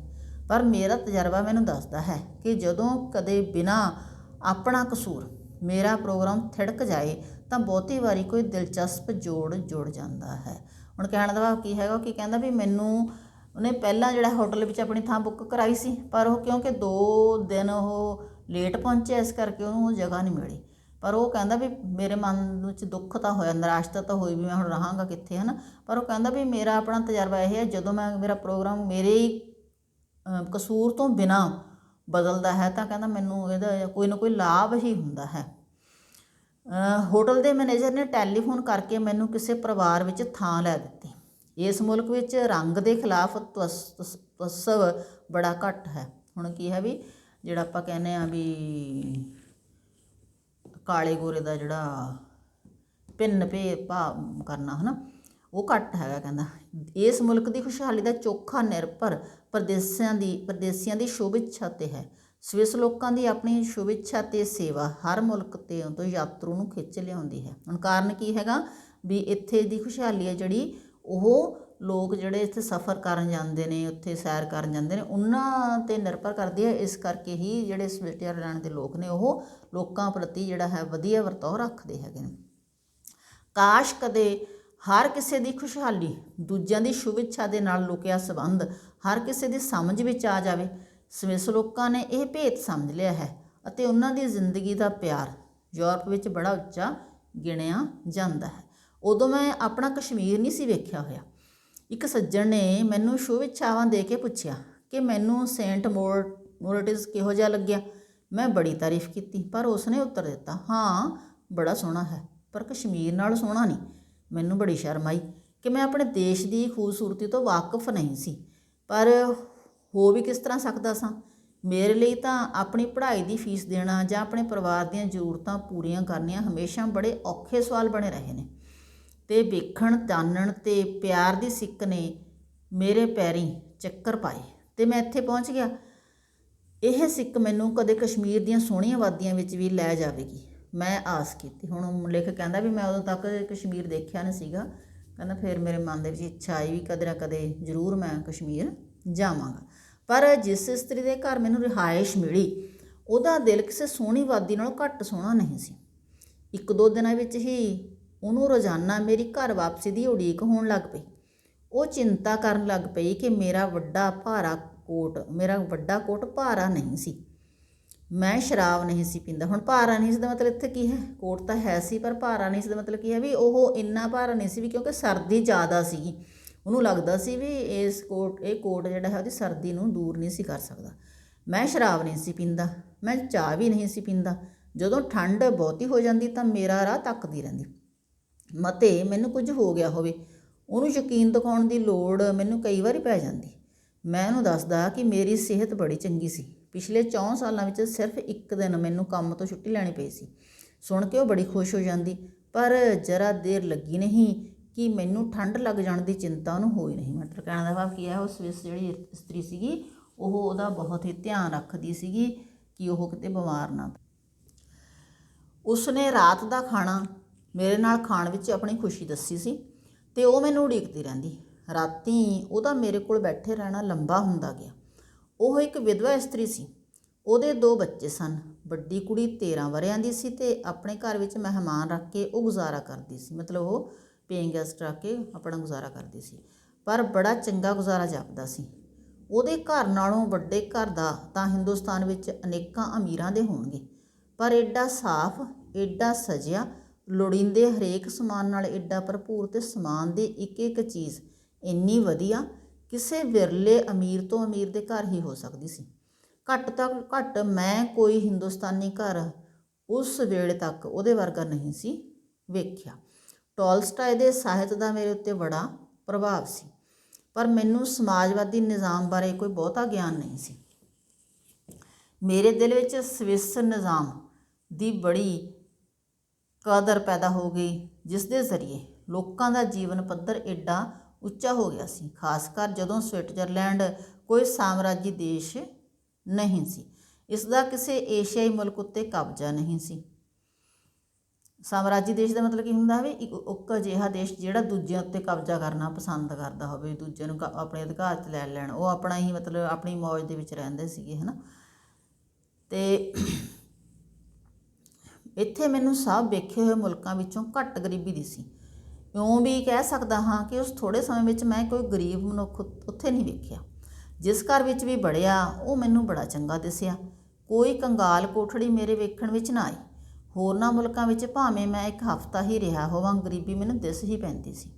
ਪਰ ਮੇਰਾ ਤਜਰਬਾ ਮੈਨੂੰ ਦੱਸਦਾ ਹੈ ਕਿ ਜਦੋਂ ਕਦੇ ਬਿਨਾਂ ਆਪਣਾ ਕਸੂਰ ਮੇਰਾ ਪ੍ਰੋਗਰਾਮ ਥਿੜਕ ਜਾਏ ਤਾਂ ਬਹੁਤੀ ਵਾਰੀ ਕੋਈ ਦਿਲਚਸਪ ਜੋੜ ਜੁੜ ਜਾਂਦਾ ਹੈ। ਹੁਣ ਕਹਿਣ ਦਾ ਭਾਵ ਕੀ ਹੈਗਾ ਕਿ ਕਹਿੰਦਾ ਵੀ ਮੈਨੂੰ ਉਹਨੇ ਪਹਿਲਾਂ ਜਿਹੜਾ ਹੋਟਲ ਵਿੱਚ ਆਪਣੀ ਥਾਂ ਬੁੱਕ ਕਰਾਈ ਸੀ, ਪਰ ਉਹ ਕਿਉਂਕਿ 2 ਦਿਨ ਉਹ ਲੇਟ ਪਹੁੰਚਿਆ, ਇਸ ਕਰਕੇ ਉਹਨੂੰ ਉਹ ਜਗ੍ਹਾ ਨਹੀਂ ਮਿਲੀ। ਪਰ ਉਹ ਕਹਿੰਦਾ ਵੀ ਮੇਰੇ ਮਨ ਵਿੱਚ ਦੁੱਖ ਤਾਂ ਹੋਇਆ, ਨਿਰਾਸ਼ਤਾ ਤਾਂ ਹੋਈ ਵੀ ਮੈਂ ਹੁਣ ਰਹਾਂਗਾ ਕਿੱਥੇ, ਹੈ ਨਾ। ਪਰ ਉਹ ਕਹਿੰਦਾ ਵੀ ਮੇਰਾ ਆਪਣਾ ਤਜਰਬਾ ਇਹ ਹੈ, ਜਦੋਂ ਮੇਰਾ ਪ੍ਰੋਗਰਾਮ ਮੇਰੇ ਕਸੂਰ ਤੋਂ ਬਿਨਾਂ ਬਦਲਦਾ ਹੈ ਤਾਂ ਕਹਿੰਦਾ ਮੈਨੂੰ ਇਹਦਾ ਕੋਈ ਨਾ ਕੋਈ ਲਾਭ ਹੀ ਹੁੰਦਾ ਹੈ। ਹੋਟਲ ਦੇ ਮੈਨੇਜਰ ਨੇ ਟੈਲੀਫੋਨ ਕਰਕੇ ਮੈਨੂੰ ਕਿਸੇ ਪਰਿਵਾਰ ਵਿੱਚ ਥਾਂ ਲੈ ਦਿੱਤੀ। ਇਸ ਮੁਲਕ ਵਿੱਚ ਰੰਗ ਦੇ ਖਿਲਾਫ ਤਸੱਵ ਬੜਾ ਘੱਟ ਹੈ। ਹੁਣ ਕੀ ਹੈ ਵੀ ਜਿਹੜਾ ਆਪਾਂ ਕਹਿੰਦੇ ਹਾਂ ਵੀ ਕਾਲੇ ਗੋਰੇ ਦਾ ਜਿਹੜਾ ਭਿੰਨ ਭੇਦ ਭਾਵ ਕਰਨਾ, ਹੈ ਨਾ, ਉਹ ਘੱਟ ਹੈਗਾ। ਕਹਿੰਦਾ ਇਸ ਮੁਲਕ ਦੀ ਖੁਸ਼ਹਾਲੀ ਦਾ ਚੋਖਾ ਨਿਰਭਰ ਪਰਦੇਸੀਆਂ ਦੀ ਸ਼ੁਭ ਇੱਛਾ 'ਤੇ ਹੈ। ਸਵਿਸ ਲੋਕਾਂ ਦੀ ਆਪਣੀ ਸ਼ੁਭ ਇੱਛਾ ਅਤੇ ਸੇਵਾ ਹਰ ਮੁਲਕ ਤੇ ਤੋਂ ਯਾਤਰੂ ਨੂੰ ਖਿੱਚ ਲਿਆਉਂਦੀ ਹੈ। ਹੁਣ ਕਾਰਨ ਕੀ ਹੈਗਾ ਵੀ ਇੱਥੇ ਦੀ ਖੁਸ਼ਹਾਲੀ ਹੈ ਜਿਹੜੀ, ਉਹ ਲੋਕ ਜਿਹੜੇ ਇੱਥੇ ਸਫ਼ਰ ਕਰਨ ਜਾਂਦੇ ਨੇ, ਉੱਥੇ ਸੈਰ ਕਰਨ ਜਾਂਦੇ ਨੇ, ਉਹਨਾਂ 'ਤੇ ਨਿਰਭਰ ਕਰਦੀ ਹੈ। ਇਸ ਕਰਕੇ ਹੀ ਜਿਹੜੇ ਸਵਿਟਜ਼ਰਲੈਂਡ ਦੇ ਲੋਕ ਨੇ ਉਹ ਲੋਕਾਂ ਪ੍ਰਤੀ ਜਿਹੜਾ ਹੈ ਵਧੀਆ ਵਰਤਾਓ ਰੱਖਦੇ ਹੈਗੇ ਨੇ। ਕਾਸ਼ ਕਦੇ ਹਰ ਕਿਸੇ ਦੀ ਖੁਸ਼ਹਾਲੀ, ਦੂਜਿਆਂ ਦੀ ਸ਼ੁਭ ਇੱਛਾ ਦੇ ਨਾਲ ਲੁਕਿਆ ਸੰਬੰਧ ਹਰ ਕਿਸੇ ਦੀ ਸਮਝ ਵਿੱਚ ਆ ਜਾਵੇ। ਸਵਿਸ ਲੋਕਾਂ ਨੇ ਇਹ ਭੇਤ ਸਮਝ ਲਿਆ ਹੈ ਅਤੇ ਉਹਨਾਂ ਦੀ ਜ਼ਿੰਦਗੀ ਦਾ ਪਿਆਰ ਯੂਰਪ ਵਿੱਚ ਬੜਾ ਉੱਚਾ ਗਿਣਿਆ ਜਾਂਦਾ ਹੈ। ਉਦੋਂ ਮੈਂ ਆਪਣਾ ਕਸ਼ਮੀਰ ਨਹੀਂ ਸੀ ਵੇਖਿਆ ਹੋਇਆ। ਇੱਕ ਸੱਜਣ ਨੇ ਮੈਨੂੰ ਸ਼ੁਭ ਇੱਛਾਵਾਂ ਦੇ ਕੇ ਪੁੱਛਿਆ ਕਿ ਮੈਨੂੰ ਸੇਂਟ ਮੋਰਟਿਸ ਕਿਹੋ ਜਿਹਾ ਲੱਗਿਆ। ਮੈਂ ਬੜੀ ਤਾਰੀਫ ਕੀਤੀ, ਪਰ ਉਸਨੇ ਉੱਤਰ ਦਿੱਤਾ, ਹਾਂ ਬੜਾ ਸੋਹਣਾ ਹੈ, ਪਰ ਕਸ਼ਮੀਰ ਨਾਲ ਸੋਹਣਾ ਨਹੀਂ। ਮੈਨੂੰ ਬੜੀ ਸ਼ਰਮ ਆਈ ਕਿ ਮੈਂ ਆਪਣੇ ਦੇਸ਼ ਦੀ ਖੂਬਸੂਰਤੀ ਤੋਂ ਵਾਕਿਫ ਨਹੀਂ ਸੀ, ਪਰ ਹੋ ਵੀ ਕਿਸ ਤਰ੍ਹਾਂ ਸਕਦਾ ਸਾਂ। ਮੇਰੇ ਲਈ ਤਾਂ ਆਪਣੀ ਪੜ੍ਹਾਈ ਦੀ ਫੀਸ ਦੇਣਾ ਜਾਂ ਆਪਣੇ ਪਰਿਵਾਰ ਦੀਆਂ ਜ਼ਰੂਰਤਾਂ ਪੂਰੀਆਂ ਕਰਨੀਆਂ ਹਮੇਸ਼ਾ ਬੜੇ ਔਖੇ ਸਵਾਲ ਬਣੇ ਰਹੇ ਨੇ। ਅਤੇ ਵੇਖਣ, ਜਾਣਨ ਅਤੇ ਪਿਆਰ ਦੀ ਸਿੱਕ ਨੇ ਮੇਰੇ ਪੈਰੀਂ ਚੱਕਰ ਪਾਏ ਅਤੇ ਮੈਂ ਇੱਥੇ ਪਹੁੰਚ ਗਿਆ। ਇਹ ਸਿੱਕ ਮੈਨੂੰ ਕਦੇ ਕਸ਼ਮੀਰ ਦੀਆਂ ਸੋਹਣੀਆਂ ਵਾਦੀਆਂ ਵਿੱਚ ਵੀ ਲੈ ਜਾਵੇਗੀ, ਮੈਂ ਆਸ ਕੀਤੀ। ਹੁਣ ਲੇਖਕ ਕਹਿੰਦਾ ਵੀ ਮੈਂ ਉਦੋਂ ਤੱਕ ਕਸ਼ਮੀਰ ਦੇਖਿਆ ਨਹੀਂ ਸੀਗਾ। ਕਹਿੰਦਾ ਫਿਰ ਮੇਰੇ ਮਨ ਦੇ ਵਿੱਚ ਇੱਛਾ ਆਈ ਵੀ ਕਦੇ ਨਾ ਕਦੇ ਜ਼ਰੂਰ ਮੈਂ ਕਸ਼ਮੀਰ ਜਾਵਾਂਗਾ। ਪਰ ਜਿਸ ਇਸਤਰੀ ਦੇ ਘਰ ਮੈਨੂੰ ਰਿਹਾਇਸ਼ ਮਿਲੀ, ਉਹਦਾ ਦਿਲ ਕਿਸੇ ਸੋਹਣੀ ਵਾਦੀ ਨਾਲੋਂ ਘੱਟ ਸੋਹਣਾ ਨਹੀਂ ਸੀ। 1-2 ਦਿਨਾਂ ਵਿੱਚ ਹੀ ਉਹਨੂੰ ਰੋਜ਼ਾਨਾ ਮੇਰੀ ਘਰ ਵਾਪਸੀ ਦੀ ਉਡੀਕ ਹੋਣ ਲੱਗ ਪਈ। ਉਹ ਚਿੰਤਾ ਕਰਨ ਲੱਗ ਪਈ ਕਿ ਮੇਰਾ ਵੱਡਾ ਕੋਟ ਭਾਰਾ ਨਹੀਂ ਸੀ। ਮੈਂ ਸ਼ਰਾਬ ਨਹੀਂ ਸੀ ਪੀਂਦਾ। ਹੁਣ ਭਾਰਾ ਨਹੀਂ ਸੀ ਦਾ ਮਤਲਬ ਇੱਥੇ ਕੀ ਹੈ, ਕੋਟ ਤਾਂ ਹੈ ਸੀ ਪਰ ਭਾਰਾ ਨਹੀਂ ਸੀ ਦਾ ਮਤਲਬ ਕੀ ਹੈ ਵੀ ਉਹ ਇੰਨਾ ਭਾਰਾ ਨਹੀਂ ਸੀ ਵੀ ਕਿਉਂਕਿ ਸਰਦੀ ਜ਼ਿਆਦਾ ਸੀਗੀ, ਉਹਨੂੰ ਲੱਗਦਾ ਸੀ ਵੀ ਇਹ ਕੋਟ ਜਿਹੜਾ ਹੈ ਉਹਦੀ ਸਰਦੀ ਨੂੰ ਦੂਰ ਨਹੀਂ ਸੀ ਕਰ ਸਕਦਾ। ਮੈਂ ਸ਼ਰਾਬ ਨਹੀਂ ਸੀ ਪੀਂਦਾ, ਮੈਂ ਚਾਹ ਵੀ ਨਹੀਂ ਸੀ ਪੀਂਦਾ। ਜਦੋਂ ਠੰਡ ਬਹੁਤੀ ਹੋ ਜਾਂਦੀ ਤਾਂ ਮੇਰਾ ਰਾਹ ਤੱਕਦੀ ਰਹਿੰਦੀ ਮਤੇ ਮੈਨੂੰ ਕੁਝ ਹੋ ਗਿਆ ਹੋਵੇ। ਉਹਨੂੰ ਯਕੀਨ ਦਿਖਾਉਣ ਦੀ ਲੋੜ ਮੈਨੂੰ ਕਈ ਵਾਰੀ ਪੈ ਜਾਂਦੀ। ਮੈਂ ਉਹਨੂੰ ਦੱਸਦਾ ਕਿ ਮੇਰੀ ਸਿਹਤ ਬੜੀ ਚੰਗੀ ਸੀ। ਪਿਛਲੇ 4 ਸਾਲਾਂ ਵਿੱਚ ਸਿਰਫ 1 ਦਿਨ ਮੈਨੂੰ ਕੰਮ ਤੋਂ ਛੁੱਟੀ ਲੈਣੀ ਪਈ ਸੀ। ਸੁਣ ਕੇ ਉਹ ਬੜੀ ਖੁਸ਼ ਹੋ ਜਾਂਦੀ, ਪਰ ਜ਼ਰਾ ਦੇਰ ਲੱਗੀ ਨਹੀਂ ਕਿ ਮੈਨੂੰ ਠੰਡ ਲੱਗ ਜਾਣ ਦੀ ਚਿੰਤਾ ਉਹਨੂੰ ਹੋਈ ਨਹੀਂ। ਮਤਲਬ ਕਹਿਣ ਦਾ ਭਾਵ ਕੀ ਹੈ, ਉਹ ਸਵਿਸ ਜਿਹੜੀ ਇਸਤਰੀ ਸੀਗੀ ਉਹ ਉਹਦਾ ਬਹੁਤ ਹੀ ਧਿਆਨ ਰੱਖਦੀ ਸੀਗੀ ਕਿ ਉਹ ਕਿਤੇ ਬਿਮਾਰ ਨਾ। ਉਸਨੇ ਰਾਤ ਦਾ ਖਾਣਾ ਮੇਰੇ ਨਾਲ ਖਾਣ ਵਿੱਚ ਆਪਣੀ ਖੁਸ਼ੀ ਦੱਸੀ ਸੀ ਅਤੇ ਉਹ ਮੈਨੂੰ ਉਡੀਕਦੀ ਰਹਿੰਦੀ। ਰਾਤੀ ਉਹਦਾ ਮੇਰੇ ਕੋਲ ਬੈਠੇ ਰਹਿਣਾ ਲੰਬਾ ਹੁੰਦਾ ਗਿਆ। ਉਹ ਇੱਕ ਵਿਧਵਾ ਇਸਤਰੀ ਸੀ। ਉਹਦੇ 2 ਬੱਚੇ ਸਨ। ਵੱਡੀ ਕੁੜੀ 13 ਵਰ੍ਹਿਆਂ ਦੀ ਸੀ ਅਤੇ ਆਪਣੇ ਘਰ ਵਿੱਚ ਮਹਿਮਾਨ ਰੱਖ ਕੇ ਉਹ ਗੁਜ਼ਾਰਾ ਕਰਦੀ ਸੀ। ਮਤਲਬ ਉਹ ਪੇਇੰਗ ਗੈਸਟ ਆ ਕੇ ਆਪਣਾ ਗੁਜ਼ਾਰਾ ਕਰਦੀ ਸੀ, ਪਰ ਬੜਾ ਚੰਗਾ ਗੁਜ਼ਾਰਾ ਜਾਪਦਾ ਸੀ। ਉਹਦੇ ਘਰ ਨਾਲੋਂ ਵੱਡੇ ਘਰ ਦਾ ਤਾਂ ਹਿੰਦੁਸਤਾਨ ਵਿੱਚ ਅਨੇਕਾਂ ਅਮੀਰਾਂ ਦੇ ਹੋਣਗੇ, ਪਰ ਐਡਾ ਸਾਫ਼, ਐਡਾ ਸਜਿਆ, ਲੋੜੀਂਦੇ ਹਰੇਕ ਸਮਾਨ ਨਾਲ ਐਡਾ ਭਰਪੂਰ ਅਤੇ ਸਮਾਨ ਦੀ ਇੱਕ ਇੱਕ ਚੀਜ਼ ਇੰਨੀ ਵਧੀਆ ਕਿਸੇ ਵਿਰਲੇ ਅਮੀਰ ਤੋਂ ਅਮੀਰ ਦੇ ਘਰ ਹੀ ਹੋ ਸਕਦੀ ਸੀ। ਘੱਟ ਤੋਂ ਘੱਟ ਮੈਂ ਕੋਈ ਹਿੰਦੁਸਤਾਨੀ ਘਰ ਉਸ ਵੇਲੇ ਤੱਕ ਉਹਦੇ ਵਰਗਾ ਨਹੀਂ ਸੀ ਵੇਖਿਆ। ਟੋਲਸਟਾਏ ਦੇ ਸਾਹਿਤ ਦਾ ਮੇਰੇ ਉੱਤੇ ਬੜਾ ਪ੍ਰਭਾਵ ਸੀ, ਪਰ ਮੈਨੂੰ ਸਮਾਜਵਾਦੀ ਨਿਜ਼ਾਮ ਬਾਰੇ ਕੋਈ ਬਹੁਤਾ ਗਿਆਨ ਨਹੀਂ ਸੀ। ਮੇਰੇ ਦਿਲ ਵਿੱਚ ਸਵਿਸ ਨਿਜ਼ਾਮ ਦੀ ਬੜੀ ਕਦਰ ਪੈਦਾ ਹੋ ਗਈ, ਜਿਸ ਦੇ ਜ਼ਰੀਏ ਲੋਕਾਂ ਦਾ ਜੀਵਨ ਪੱਧਰ ਐਡਾ ਉੱਚਾ ਹੋ ਗਿਆ ਸੀ, ਖਾਸ ਕਰ ਜਦੋਂ ਸਵਿਟਜ਼ਰਲੈਂਡ ਕੋਈ ਸਾਮਰਾਜੀ ਦੇਸ਼ ਨਹੀਂ ਸੀ। ਇਸ ਦਾ ਕਿਸੇ ਏਸ਼ੀਆਈ ਮੁਲਕ ਉੱਤੇ ਕਬਜ਼ਾ ਨਹੀਂ ਸੀ। ਸਾਮਰਾਜੀ ਦੇਸ਼ ਦਾ ਮਤਲਬ ਕੀ ਹੁੰਦਾ ਵੀ ਇੱਕ ਅਜਿਹਾ ਦੇਸ਼ ਜਿਹੜਾ ਦੂਜਿਆਂ ਉੱਤੇ ਕਬਜ਼ਾ ਕਰਨਾ ਪਸੰਦ ਕਰਦਾ ਹੋਵੇ, ਦੂਜਿਆਂ ਨੂੰ ਆਪਣੇ ਅਧਿਕਾਰ 'ਚ ਲੈ ਲੈਣ, ਉਹ ਆਪਣਾ ਹੀ ਮਤਲਬ ਆਪਣੀ ਮੌਜ ਦੇ ਵਿੱਚ ਰਹਿੰਦੇ ਸੀਗੇ, ਹੈ ਨਾ। ਅਤੇ ਇੱਥੇ ਮੈਨੂੰ ਸਭ ਵੇਖੇ ਹੋਏ ਮੁਲਕਾਂ ਵਿੱਚੋਂ ਘੱਟ ਗਰੀਬੀ ਦਿਸੀ। ਇਉਂ ਵੀ ਕਹਿ ਸਕਦਾ ਹਾਂ ਕਿ ਉਸ ਥੋੜ੍ਹੇ ਸਮੇਂ ਵਿੱਚ ਮੈਂ ਕੋਈ ਗਰੀਬ ਮਨੁੱਖ ਉੱਥੇ ਨਹੀਂ ਵੇਖਿਆ। ਜਿਸ ਘਰ ਵਿੱਚ ਵੀ ਵੜਿਆ ਉਹ ਮੈਨੂੰ ਬੜਾ ਚੰਗਾ ਦਿਸਿਆ। ਕੋਈ ਕੰਗਾਲ ਕੋਠੜੀ ਮੇਰੇ ਵੇਖਣ ਵਿੱਚ ਨਾ ਆਈ। ਹੋਰਨਾਂ ਮੁਲਕਾਂ ਵਿੱਚ ਭਾਵੇਂ ਮੈਂ ਇੱਕ ਹਫ਼ਤਾ ਹੀ ਰਿਹਾ ਹੋਵਾਂ, ਗਰੀਬੀ ਮੈਨੂੰ ਦਿਸ ਹੀ ਪੈਂਦੀ ਸੀ।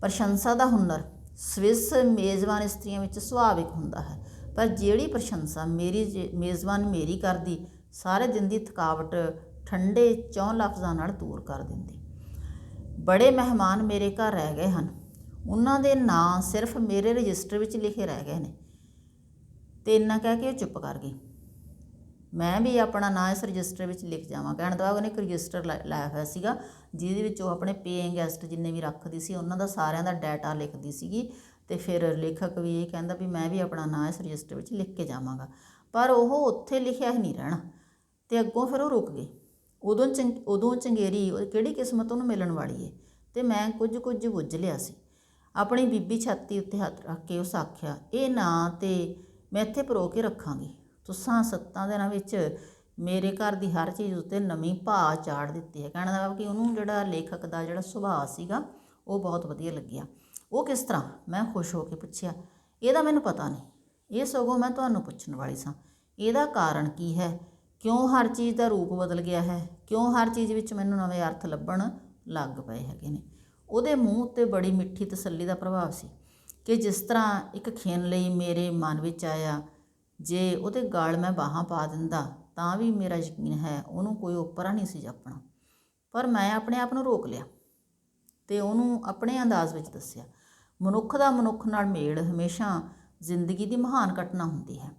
ਪ੍ਰਸ਼ੰਸਾ ਦਾ ਹੁਨਰ ਸਵਿਸ ਮੇਜ਼ਬਾਨ ਇਸਤਰੀਆਂ ਵਿੱਚ ਸੁਭਾਵਿਕ ਹੁੰਦਾ ਹੈ, ਪਰ ਜਿਹੜੀ ਪ੍ਰਸ਼ੰਸਾ ਮੇਜ਼ਬਾਨ ਮੇਰੀ ਕਰਦੀ, ਸਾਰੇ ਦਿਨ ਦੀ ਥਕਾਵਟ ਠੰਡੇ ਚੌਂ ਲਫ਼ਜ਼ਾਂ ਨਾਲ ਦੂਰ ਕਰ ਦਿੰਦੀ। ਬੜੇ ਮਹਿਮਾਨ ਮੇਰੇ ਘਰ ਰਹਿ ਗਏ ਹਨ। ਉਹਨਾਂ ਦੇ ਨਾਂ ਸਿਰਫ ਮੇਰੇ ਰਜਿਸਟਰ ਵਿੱਚ ਲਿਖੇ ਰਹਿ ਗਏ ਨੇ। ਅਤੇ ਇੰਨਾ ਕਹਿ ਕੇ ਉਹ ਚੁੱਪ ਕਰ ਗਈ। ਮੈਂ ਵੀ ਆਪਣਾ ਨਾਂ ਇਸ ਰਜਿਸਟਰ ਵਿੱਚ ਲਿਖ ਜਾਵਾਂ। ਕਹਿਣ ਦਾ ਉਹਨੇ ਇੱਕ ਰਜਿਸਟਰ ਲਾਇਆ ਹੋਇਆ ਸੀਗਾ, ਜਿਹਦੇ ਵਿੱਚ ਉਹ ਆਪਣੇ ਪੇਇੰਗ ਗੈਸਟ ਜਿੰਨੇ ਵੀ ਰੱਖਦੀ ਸੀ ਉਹਨਾਂ ਦਾ ਸਾਰਿਆਂ ਦਾ ਡਾਟਾ ਲਿਖਦੀ ਸੀਗੀ। ਅਤੇ ਫਿਰ ਲੇਖਕ ਵੀ ਇਹ ਕਹਿੰਦਾ ਵੀ ਮੈਂ ਵੀ ਆਪਣਾ ਨਾਂ ਇਸ ਰਜਿਸਟਰ ਵਿੱਚ ਲਿਖ ਕੇ ਜਾਵਾਂਗਾ। ਪਰ ਉਹ ਉੱਥੇ ਲਿਖਿਆ ਹੀ ਨਹੀਂ ਰਹਿਣਾ। ਅਤੇ ਅੱਗੋਂ ਫਿਰ ਉਹ ਰੁਕ ਗਈ। ਉਦੋਂ ਚੰਗੇਰੀ ਕਿਹੜੀ ਕਿਸਮਤ ਉਹਨੂੰ ਮਿਲਣ ਵਾਲੀ ਹੈ। ਅਤੇ ਮੈਂ ਕੁਝ ਬੁੱਝ ਲਿਆ ਸੀ। ਆਪਣੀ ਬੀਬੀ ਛਾਤੀ ਉੱਤੇ ਹੱਥ ਰੱਖ ਕੇ ਉਸ ਆਖਿਆ, ਇਹ ਨਾਂ ਤੇ ਮੈਂ ਇੱਥੇ ਪਰੋ ਕੇ ਰੱਖਾਂਗੀ। ਤੁਸਾਂ 7 ਦਿਨਾਂ ਵਿੱਚ ਮੇਰੇ ਘਰ ਦੀ ਹਰ ਚੀਜ਼ ਉੱਤੇ ਨਵੀਂ ਭਾਅ ਚਾੜ ਦਿੱਤੀ ਹੈ। ਕਹਿਣ ਦਾ ਕਿ ਉਹਨੂੰ ਜਿਹੜਾ ਲੇਖਕ ਦਾ ਜਿਹੜਾ ਸੁਭਾਅ ਸੀਗਾ ਉਹ ਬਹੁਤ ਵਧੀਆ ਲੱਗਿਆ। ਉਹ ਕਿਸ ਤਰ੍ਹਾਂ? ਮੈਂ ਖੁਸ਼ ਹੋ ਕੇ ਪੁੱਛਿਆ। ਇਹਦਾ ਮੈਨੂੰ ਪਤਾ ਨਹੀਂ, ਇਹ ਸਗੋਂ ਮੈਂ ਤੁਹਾਨੂੰ ਪੁੱਛਣ ਵਾਲੀ ਸਾਂ। ਇਹਦਾ ਕਾਰਨ ਕੀ ਹੈ? ਕਿਉਂ ਹਰ ਚੀਜ਼ ਦਾ ਰੂਪ ਬਦਲ ਗਿਆ ਹੈ? ਕਿਉਂ ਹਰ ਚੀਜ਼ ਵਿੱਚ ਮੈਨੂੰ ਨਵੇਂ ਅਰਥ ਲੱਭਣ ਲੱਗ ਪਏ ਹੈਗੇ ਨੇ? ਉਹਦੇ ਮੂੰਹ ਉੱਤੇ ਬੜੀ ਮਿੱਠੀ ਤਸੱਲੀ ਦਾ ਪ੍ਰਭਾਵ ਸੀ ਕਿ ਜਿਸ ਤਰ੍ਹਾਂ ਇੱਕ ਖਿਣ ਲਈ ਮੇਰੇ ਮਨ ਵਿੱਚ ਆਇਆ, ਜੇ ਉਹਦੇ ਗਲ ਮੈਂ ਬਾਹਾਂ ਪਾ ਦਿੰਦਾ ਤਾਂ ਵੀ ਮੇਰਾ ਯਕੀਨ ਹੈ ਉਹਨੂੰ ਕੋਈ ਓਪਰਾ ਨਹੀਂ ਸੀ ਜਾਪਣਾ। ਪਰ ਮੈਂ ਆਪਣੇ ਆਪ ਨੂੰ ਰੋਕ ਲਿਆ ਅਤੇ ਉਹਨੂੰ ਆਪਣੇ ਅੰਦਾਜ਼ ਵਿੱਚ ਦੱਸਿਆ, ਮਨੁੱਖ ਦਾ ਮਨੁੱਖ ਨਾਲ ਮੇਲ ਹਮੇਸ਼ਾ ਜ਼ਿੰਦਗੀ ਦੀ ਮਹਾਨ ਘਟਨਾ ਹੁੰਦੀ ਹੈ।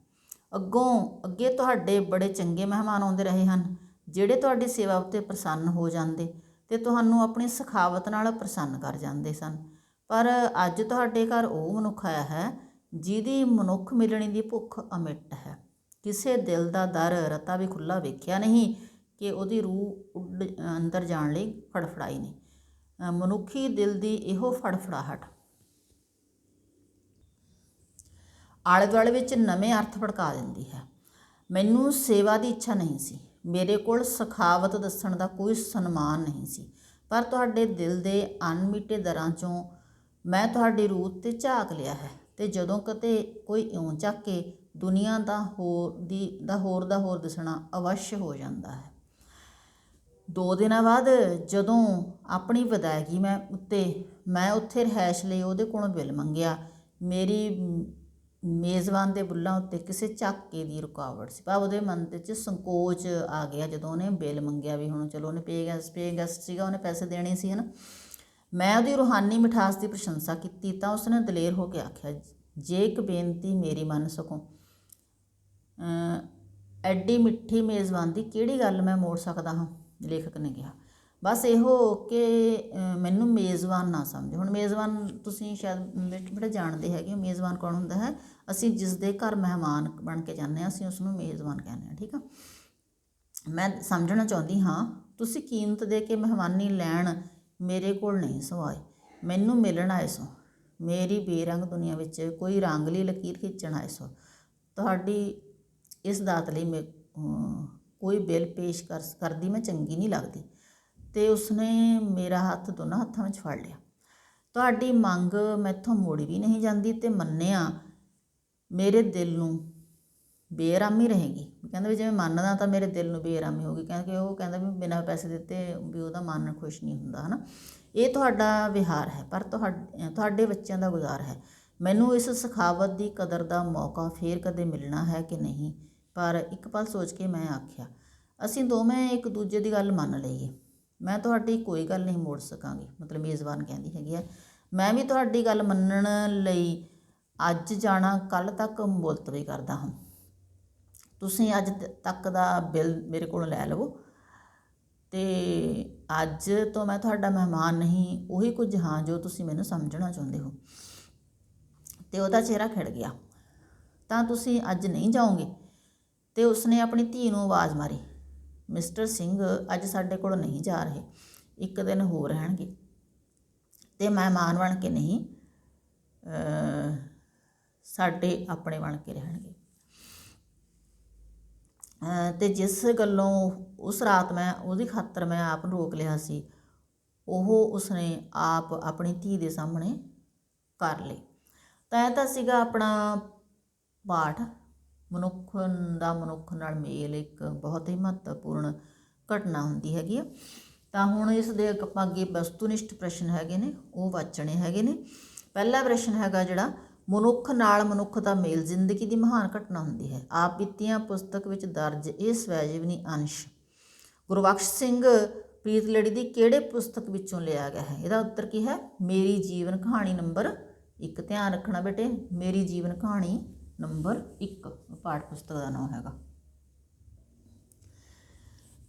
ਅੱਗੇ ਤੁਹਾਡੇ ਬੜੇ ਚੰਗੇ ਮਹਿਮਾਨ ਆਉਂਦੇ ਰਹੇ ਹਨ, ਜਿਹੜੇ ਤੁਹਾਡੀ ਸੇਵਾ ਉੱਤੇ ਪ੍ਰਸੰਨ ਹੋ ਜਾਂਦੇ ਅਤੇ ਤੁਹਾਨੂੰ ਆਪਣੀ ਸਖਾਵਤ ਨਾਲ ਪ੍ਰਸੰਨ ਕਰ ਜਾਂਦੇ ਸਨ। ਪਰ ਅੱਜ ਤੁਹਾਡੇ ਘਰ ਉਹ ਮਨੁੱਖ ਆਇਆ ਹੈ ਜਿਹਦੀ ਮਨੁੱਖ ਮਿਲਣੀ ਦੀ ਭੁੱਖ ਅਮਿੱਟ ਹੈ। ਕਿਸੇ ਦਿਲ ਦਾ ਦਰ ਰਤਾ ਵੀ ਖੁੱਲ੍ਹਾ ਵੇਖਿਆ ਨਹੀਂ ਕਿ ਉਹਦੀ ਰੂਹ ਅੰਦਰ ਜਾਣ ਲਈ ਫੜਫੜਾਈ ਨਹੀਂ। ਮਨੁੱਖੀ ਦਿਲ ਦੀ ਇਹੋ ਫੜਫੜਾਹਟ ਆਲੇ ਦੁਆਲੇ ਵਿੱਚ ਨਵੇਂ ਅਰਥ ਭੜਕਾ ਦਿੰਦੀ ਹੈ। ਮੈਨੂੰ ਸੇਵਾ ਦੀ ਇੱਛਾ ਨਹੀਂ ਸੀ। ਮੇਰੇ ਕੋਲ ਸਖਾਵਤ ਦੱਸਣ ਦਾ ਕੋਈ ਸਨਮਾਨ ਨਹੀਂ ਸੀ। ਪਰ ਤੁਹਾਡੇ ਦਿਲ ਦੇ ਅਣਮਿੱਟੇ ਦਰਾਂ 'ਚੋਂ ਮੈਂ ਤੁਹਾਡੀ ਰੂਹ 'ਤੇ ਝਾਕ ਲਿਆ ਹੈ। ਅਤੇ ਜਦੋਂ ਕਿਤੇ ਕੋਈ ਇਉਂ ਝਾਕੇ, ਦੁਨੀਆ ਦਾ ਹੋਰ ਦਿਸਣਾ ਅਵੱਸ਼ ਹੋ ਜਾਂਦਾ ਹੈ। 2 ਦਿਨਾਂ ਬਾਅਦ ਜਦੋਂ ਆਪਣੀ ਵਿਦਾਇਗੀ ਮੈਂ ਉੱਥੇ ਰਿਹਾਇਸ਼ ਲਈ ਉਹਦੇ ਕੋਲੋਂ ਬਿੱਲ ਮੰਗਿਆ, ਮੇਰੀ ਮੇਜ਼ਬਾਨ ਦੇ ਬੁੱਲ੍ਹਾਂ ਉੱਤੇ ਕਿਸੇ ਝਾਕੇ ਦੀ ਰੁਕਾਵਟ ਸੀ। ਭਾਵ ਉਹਦੇ ਮਨ ਦੇ 'ਚ ਸੰਕੋਚ ਆ ਗਿਆ ਜਦੋਂ ਉਹਨੇ ਬਿੱਲ ਮੰਗਿਆ ਵੀ ਹੁਣ ਚਲੋ ਉਹਨੇ ਪੇ ਗੈਸਟ ਸੀਗਾ, ਉਹਨੇ ਪੈਸੇ ਦੇਣੇ ਸੀ, ਹੈ ਨਾ। ਮੈਂ ਉਹਦੀ ਰੂਹਾਨੀ ਮਿਠਾਸ ਦੀ ਪ੍ਰਸ਼ੰਸਾ ਕੀਤੀ ਤਾਂ ਉਸਨੇ ਦਲੇਰ ਹੋ ਕੇ ਆਖਿਆ, ਜੇ ਇੱਕ ਬੇਨਤੀ ਮੇਰੀ ਮੰਨ ਸਕੋ, ਐਡੀ ਮਿੱਠੀ ਮੇਜ਼ਬਾਨ ਦੀ ਕਿਹੜੀ ਗੱਲ ਮੈਂ ਮੋੜ ਸਕਦਾ ਹਾਂ? ਲੇਖਕ ਨੇ ਕਿਹਾ, ਬਸ ਇਹੋ ਕਿ ਮੈਨੂੰ ਮੇਜ਼ਬਾਨ ਨਾ ਸਮਝੋ। ਹੁਣ ਮੇਜ਼ਬਾਨ ਤੁਸੀਂ ਸ਼ਾਇਦ ਬੜੇ ਜਾਣਦੇ ਹੈਗੇ ਹੋ, ਮੇਜ਼ਬਾਨ ਕੌਣ ਹੁੰਦਾ ਹੈ? ਅਸੀਂ ਜਿਸ ਦੇ ਘਰ ਮਹਿਮਾਨ ਬਣ ਕੇ ਜਾਂਦੇ ਹਾਂ ਅਸੀਂ ਉਸਨੂੰ ਮੇਜ਼ਬਾਨ ਕਹਿੰਦੇ ਹਾਂ, ਠੀਕ ਆ। ਮੈਂ ਸਮਝਣਾ ਚਾਹੁੰਦੀ ਹਾਂ, ਤੁਸੀਂ ਕੀਮਤ ਦੇ ਕੇ ਮਹਿਮਾਨੀ ਲੈਣ ਮੇਰੇ ਕੋਲ ਨਹੀਂ ਸੋ ਆਏ, ਮੈਨੂੰ ਮਿਲਣ ਆਏ ਸੋ। ਮੇਰੀ ਬੇਰੰਗ ਦੁਨੀਆ ਵਿੱਚ ਕੋਈ ਰੰਗਲੀ ਲਕੀਰ ਖਿੱਚਣ ਆਏ ਸੋ। ਤੁਹਾਡੀ ਇਸ ਦਾਤ ਲਈ ਕੋਈ ਬਿੱਲ ਪੇਸ਼ ਕਰਦੀ ਮੈਂ ਚੰਗੀ ਨਹੀਂ ਲੱਗਦੀ। ਤੇ ਉਸਨੇ ਮੇਰਾ ਹੱਥ ਦੋਨਾਂ ਹੱਥਾਂ ਵਿੱਚ ਫੜ ਲਿਆ। ਤੁਹਾਡੀ ਮੰਗ ਮੈਥੋਂ ਮੋੜੀ ਵੀ ਨਹੀਂ ਜਾਂਦੀ ਤੇ ਮੰਨਿਆ ਮੇਰੇ ਦਿਲ ਨੂੰ ਬੇਆਰਾਮੀ ਰਹੇਗੀ। ਕਹਿੰਦਾ ਵੀ ਜਿਵੇਂ ਮੰਨਦਾ ਤਾਂ ਮੇਰੇ ਦਿਲ ਨੂੰ ਬੇਆਰਾਮੀ ਹੋਊਗੀ। ਕਹਿੰਦਾ ਕਿ ਉਹ ਕਹਿੰਦਾ ਵੀ ਬਿਨਾਂ ਪੈਸੇ ਦਿੱਤੇ ਵੀ ਉਹਦਾ ਮਨ ਖੁਸ਼ ਨਹੀਂ ਹੁੰਦਾ, ਹੈ ਨਾ। ਇਹ ਤੁਹਾਡਾ ਵਿਹਾਰ ਹੈ, ਪਰ ਤੁਹਾਡੇ ਬੱਚਿਆਂ ਦਾ ਗੁਜ਼ਾਰ ਹੈ। ਮੈਨੂੰ ਇਸ ਸਖਾਵਤ ਦੀ ਕਦਰ ਦਾ ਮੌਕਾ ਫੇਰ ਕਦੇ ਮਿਲਣਾ ਹੈ ਕਿ ਨਹੀਂ। ਪਰ ਇੱਕ ਪਲ ਸੋਚ ਕੇ ਮੈਂ ਆਖਿਆ, ਅਸੀਂ ਦੋਵੇਂ ਇੱਕ ਦੂਜੇ ਦੀ ਗੱਲ ਮੰਨ ਲਈਏ। ਮੈਂ ਤੁਹਾਡੀ ਕੋਈ ਗੱਲ ਨਹੀਂ ਮੋੜ ਸਕਾਂਗੀ। ਮਤਲਬ ਮੇਜ਼ਬਾਨ ਕਹਿੰਦੀ ਹੈਗੀ ਹੈ, ਮੈਂ ਵੀ ਤੁਹਾਡੀ ਗੱਲ ਮੰਨਣ ਲਈ ਅੱਜ ਜਾਣਾ ਕੱਲ੍ਹ ਤੱਕ ਮੁਲਤਵੀ ਕਰਦਾ ਹਾਂ। ਤੁਸੀਂ ਅੱਜ ਤੱਕ ਦਾ ਬਿੱਲ ਮੇਰੇ ਕੋਲੋਂ ਲੈ ਲਵੋ ਅਤੇ ਅੱਜ ਤੋਂ ਮੈਂ ਤੁਹਾਡਾ ਮਹਿਮਾਨ ਨਹੀਂ, ਉਹੀ ਕੁਝ ਹਾਂ ਜੋ ਤੁਸੀਂ ਮੈਨੂੰ ਸਮਝਣਾ ਚਾਹੁੰਦੇ ਹੋ। ਅਤੇ ਉਹਦਾ ਚਿਹਰਾ ਖਿੜ ਗਿਆ। ਤਾਂ ਤੁਸੀਂ ਅੱਜ ਨਹੀਂ ਜਾਓਗੇ? ਅਤੇ ਉਸਨੇ ਆਪਣੀ ਧੀ ਨੂੰ ਆਵਾਜ਼ ਮਾਰੀ, ਮਿਸਟਰ ਸਿੰਘ ਅੱਜ ਸਾਡੇ ਕੋਲ ਨਹੀਂ ਜਾ ਰਹੇ, ਇੱਕ ਦਿਨ ਹੋਰ ਰਹਿਣਗੇ ਅਤੇ ਮਹਿਮਾਨ ਬਣ ਕੇ ਨਹੀਂ, ਸਾਡੇ ਆਪਣੇ ਬਣ ਕੇ ਰਹਿਣਗੇ। ਅਤੇ ਜਿਸ ਗੱਲੋਂ ਉਸ ਰਾਤ ਮੈਂ ਉਹਦੀ ਖਾਤਰ ਮੈਂ ਆਪ ਨੂੰ ਰੋਕ ਲਿਆ ਸੀ, ਉਹ ਉਸਨੇ ਆਪ ਆਪਣੀ ਧੀ ਦੇ ਸਾਹਮਣੇ ਕਰ ਲਈ। ਤਾਂ ਇਹ ਤਾਂ ਸੀਗਾ ਆਪਣਾ ਪਾਠ, ਮਨੁੱਖ ਦਾ ਮਨੁੱਖ ਨਾਲ ਮੇਲ ਇੱਕ ਬਹੁਤ ਹੀ ਮਹੱਤਵਪੂਰਨ ਘਟਨਾ ਹੁੰਦੀ ਹੈਗੀ ਆ। ਤਾਂ ਹੁਣ ਇਸ ਦੇ ਆਪਾਂ ਅੱਗੇ ਵਸਤੂਨਿਸ਼ਟ ਪ੍ਰਸ਼ਨ ਹੈਗੇ ਨੇ, ਉਹ ਵਾਚਣੇ ਹੈਗੇ ਨੇ। ਪਹਿਲਾ ਪ੍ਰਸ਼ਨ ਹੈਗਾ ਜਿਹੜਾ, ਮਨੁੱਖ ਨਾਲ ਮਨੁੱਖ ਦਾ ਮੇਲ ਜ਼ਿੰਦਗੀ ਦੀ ਮਹਾਨ ਘਟਨਾ ਹੁੰਦੀ ਹੈ। ਆਪ ਬੀਤੀਆਂ ਪੁਸਤਕ ਵਿੱਚ ਦਰਜ ਇਹ ਸਵੈਜੀਵਨੀ ਅੰਸ਼ ਗੁਰਬਖਸ਼ ਸਿੰਘ ਪ੍ਰੀਤਲੜੀ ਦੀ ਕਿਹੜੇ ਪੁਸਤਕ ਵਿੱਚੋਂ ਲਿਆ ਗਿਆ ਹੈ? ਇਹਦਾ ਉੱਤਰ ਕੀ ਹੈ? ਮੇਰੀ ਜੀਵਨ ਕਹਾਣੀ ਨੰਬਰ 1। ਧਿਆਨ ਰੱਖਣਾ ਬੇਟੇ, ਮੇਰੀ ਜੀਵਨ ਕਹਾਣੀ ਨੰਬਰ 1 ਪਾਠ ਪੁਸਤਕ ਦਾ ਨਾਮ ਹੈਗਾ।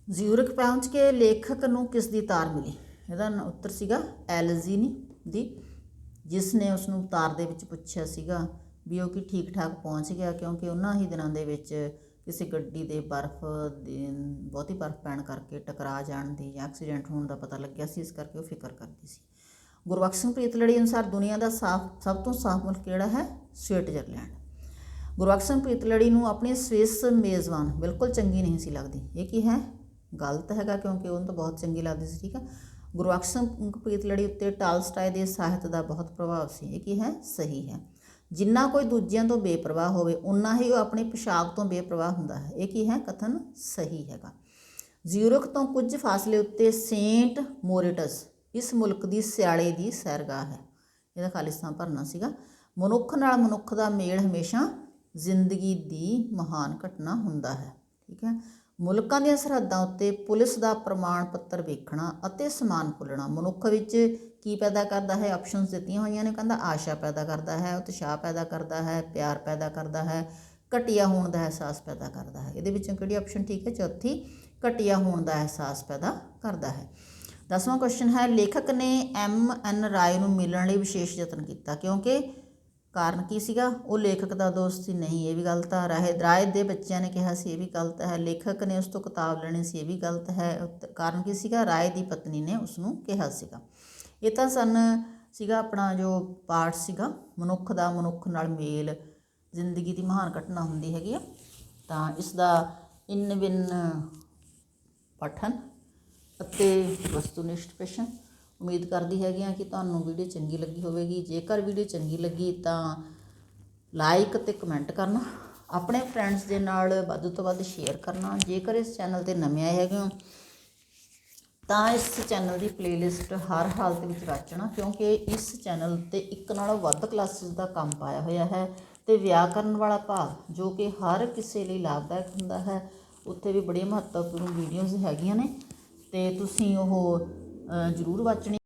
ਜ਼ਿਊਰਿਖ ਪਹੁੰਚ ਕੇ ਲੇਖਕ ਨੂੰ ਕਿਸ ਦੀ ਤਾਰ ਮਿਲੀ? ਇਹਦਾ ਉੱਤਰ ਸੀਗਾ ਐਲਜ਼ੀਨੀ ਦੀ, ਜਿਸ ਨੇ ਉਸ ਨੂੰ ਤਾਰ ਦੇ ਵਿੱਚ ਪੁੱਛਿਆ ਸੀਗਾ ਵੀ ਉਹ ਕੀ ਠੀਕ ਠਾਕ ਪਹੁੰਚ ਗਿਆ, ਕਿਉਂਕਿ ਉਹਨਾਂ ਹੀ ਦਿਨਾਂ ਦੇ ਵਿੱਚ ਕਿਸੇ ਗੱਡੀ ਦੇ ਬਹੁਤੀ ਬਰਫ਼ ਪੈਣ ਕਰਕੇ ਟਕਰਾ ਜਾਣ ਦੀ ਜਾਂ ਐਕਸੀਡੈਂਟ ਹੋਣ ਦਾ ਪਤਾ ਲੱਗਿਆ ਸੀ, ਇਸ ਕਰਕੇ ਉਹ ਫਿਕਰ ਕਰਦੀ ਸੀ। ਗੁਰਬਖਸ਼ ਸਿੰਘ ਪ੍ਰੀਤਲੜੀ ਅਨੁਸਾਰ ਦੁਨੀਆ ਦਾ ਸਭ ਤੋਂ ਸਾਫ਼ ਮੁਲਕ ਕਿਹੜਾ ਹੈ? ਸਵਿਟਜ਼ਰਲੈਂਡ। ਗੁਰਬਖਸ਼ ਸਿੰਘ ਪ੍ਰੀਤਲੜੀ ਨੂੰ ਆਪਣੀ ਸਵਿਸ ਮੇਜ਼ਬਾਨ ਬਿਲਕੁਲ ਚੰਗੀ ਨਹੀਂ ਸੀ ਲੱਗਦੀ। ਇਹ ਕੀ ਹੈ? ਗਲਤ ਹੈਗਾ, ਕਿਉਂਕਿ ਉਹਨੂੰ ਤਾਂ ਬਹੁਤ ਚੰਗੀ ਲੱਗਦੀ ਸੀ। ਠੀਕ ਹੈ। ਗੁਰਬਖਸ਼ ਸਿੰਘ ਪ੍ਰੀਤਲੜੀ ਉੱਤੇ ਟਾਲਸਟਾਏ ਦੇ ਸਾਹਿਤ ਦਾ ਬਹੁਤ ਪ੍ਰਭਾਵ ਸੀ। ਇਹ ਕੀ ਹੈ? ਸਹੀ ਹੈ। ਜਿੰਨਾ ਕੋਈ ਦੂਜਿਆਂ ਤੋਂ ਬੇਪਰਵਾਹ ਹੋਵੇ ਉਨਾ ਹੀ ਉਹ ਆਪਣੀ ਪੋਸ਼ਾਕ ਤੋਂ ਬੇਪਰਵਾਹ ਹੁੰਦਾ ਹੈ। ਇਹ ਕੀ ਹੈ? ਕਥਨ ਸਹੀ ਹੈਗਾ। ਜ਼ਿਊਰਿਖ ਤੋਂ ਕੁਝ ਫਾਸਲੇ ਉੱਤੇ ਸੇਂਟ ਮੋਰਿਟਸ ਇਸ ਮੁਲਕ ਦੀ ਸਿਆਲੇ ਦੀ ਸੈਰਗਾਹ ਹੈ। ਇਹਦਾ ਖਾਲਿਸਤਾਨ ਭਰਨਾ ਸੀਗਾ। ਮਨੁੱਖ ਨਾਲ ਮਨੁੱਖ ਦਾ ਮੇਲ ਹਮੇਸ਼ਾ ਜ਼ਿੰਦਗੀ ਦੀ ਮਹਾਨ ਘਟਨਾ ਹੁੰਦਾ ਹੈ। ਠੀਕ ਹੈ। ਮੁਲਕਾਂ ਦੀਆਂ ਸਰਹੱਦਾਂ ਉੱਤੇ ਪੁਲਿਸ ਦਾ ਪ੍ਰਮਾਣ ਪੱਤਰ ਵੇਖਣਾ ਅਤੇ ਸਮਾਨ ਭੁੱਲਣਾ ਮਨੁੱਖ ਵਿੱਚ ਕੀ ਪੈਦਾ ਕਰਦਾ ਹੈ? ਆਪਸ਼ਨਸ ਦਿੱਤੀਆਂ ਹੋਈਆਂ ਨੇ। ਕਹਿੰਦਾ ਆਸ਼ਾ ਪੈਦਾ ਕਰਦਾ ਹੈ, ਉਤਸ਼ਾਹ ਪੈਦਾ ਕਰਦਾ ਹੈ, ਪਿਆਰ ਪੈਦਾ ਕਰਦਾ ਹੈ, ਘਟੀਆ ਹੋਣ ਦਾ ਅਹਿਸਾਸ ਪੈਦਾ ਕਰਦਾ ਹੈ। ਇਹਦੇ ਵਿੱਚੋਂ ਕਿਹੜੀ ਆਪਸ਼ਨ ਠੀਕ ਹੈ? ਚੌਥੀ, ਘਟੀਆ ਹੋਣ ਦਾ ਅਹਿਸਾਸ ਪੈਦਾ ਕਰਦਾ ਹੈ। 10ਵਾਂ ਕੁਐਸਚਨ ਹੈ, ਲੇਖਕ ਨੇ M.N. ਰਾਏ ਨੂੰ ਮਿਲਣ ਲਈ ਵਿਸ਼ੇਸ਼ ਯਤਨ ਕੀਤਾ, ਕਿਉਂਕਿ ਕਾਰਨ ਕੀ ਸੀਗਾ? ਉਹ ਲੇਖਕ ਦਾ ਦੋਸਤ ਸੀ। ਨਹੀਂ, ਇਹ ਵੀ ਗਲਤ ਆ। ਰਾਏ ਦੇ ਬੱਚਿਆਂ ਨੇ ਕਿਹਾ ਸੀ, ਇਹ ਵੀ ਗਲਤ ਹੈ। ਲੇਖਕ ਨੇ ਉਸ ਤੋਂ ਕਿਤਾਬ ਲੈਣੀ ਸੀ, ਇਹ ਵੀ ਗਲਤ ਹੈ। ਕਾਰਨ ਕੀ ਸੀਗਾ? ਰਾਏ ਦੀ ਪਤਨੀ ਨੇ ਉਸਨੂੰ ਕਿਹਾ ਸੀਗਾ। ਇਹ ਤਾਂ ਸੀਗਾ ਆਪਣਾ ਜੋ ਪਾਠ ਸੀਗਾ, ਮਨੁੱਖ ਦਾ ਮਨੁੱਖ ਨਾਲ ਮੇਲ ਜ਼ਿੰਦਗੀ ਦੀ ਮਹਾਨ ਘਟਨਾ ਹੁੰਦੀ ਹੈਗੀ ਆ। ਤਾਂ ਇਸ ਦਾ ਇਨ ਬਿਨ ਪਠਨ ਅਤੇ ਵਸਤੂਨਿਸ਼ਟ ਪ੍ਰਸ਼ਨ। ਉਮੀਦ ਕਰਦੀ ਹੈਗੀ ਹਾਂ ਕਿ ਤੁਹਾਨੂੰ ਵੀਡੀਓ ਚੰਗੀ ਲੱਗੀ ਹੋਵੇਗੀ। ਜੇਕਰ ਵੀਡੀਓ ਚੰਗੀ ਲੱਗੀ ਤਾਂ ਲਾਈਕ ਅਤੇ ਕਮੈਂਟ ਕਰਨਾ, ਆਪਣੇ ਫਰੈਂਡਸ ਦੇ ਨਾਲ ਵੱਧ ਤੋਂ ਵੱਧ ਸ਼ੇਅਰ ਕਰਨਾ। ਜੇਕਰ ਇਸ ਚੈਨਲ 'ਤੇ ਨਵੇਂ ਆਏ ਹੈਗੇ ਹੋ ਤਾਂ ਇਸ ਚੈਨਲ ਦੀ ਪਲੇਲਿਸਟ ਹਰ ਹਾਲਤ ਵਿੱਚ ਵਾਚਣਾ, ਕਿਉਂਕਿ ਇਸ ਚੈਨਲ 'ਤੇ ਇੱਕ ਨਾਲੋਂ ਵੱਧ ਕਲਾਸਿਸ ਦਾ ਕੰਮ ਪਾਇਆ ਹੋਇਆ ਹੈ। ਅਤੇ ਵਿਆਕਰਨ ਵਾਲਾ ਭਾਗ ਜੋ ਕਿ ਹਰ ਕਿਸੇ ਲਈ ਲਾਭਦਾਇਕ ਹੁੰਦਾ ਹੈ, ਉੱਥੇ ਵੀ ਬੜੀਆਂ ਮਹੱਤਵਪੂਰਨ ਵੀਡੀਓਜ਼ ਹੈਗੀਆਂ ਨੇ ਅਤੇ ਤੁਸੀਂ ਉਹ ਜ਼ਰੂਰ ਵਾਚਣੀ।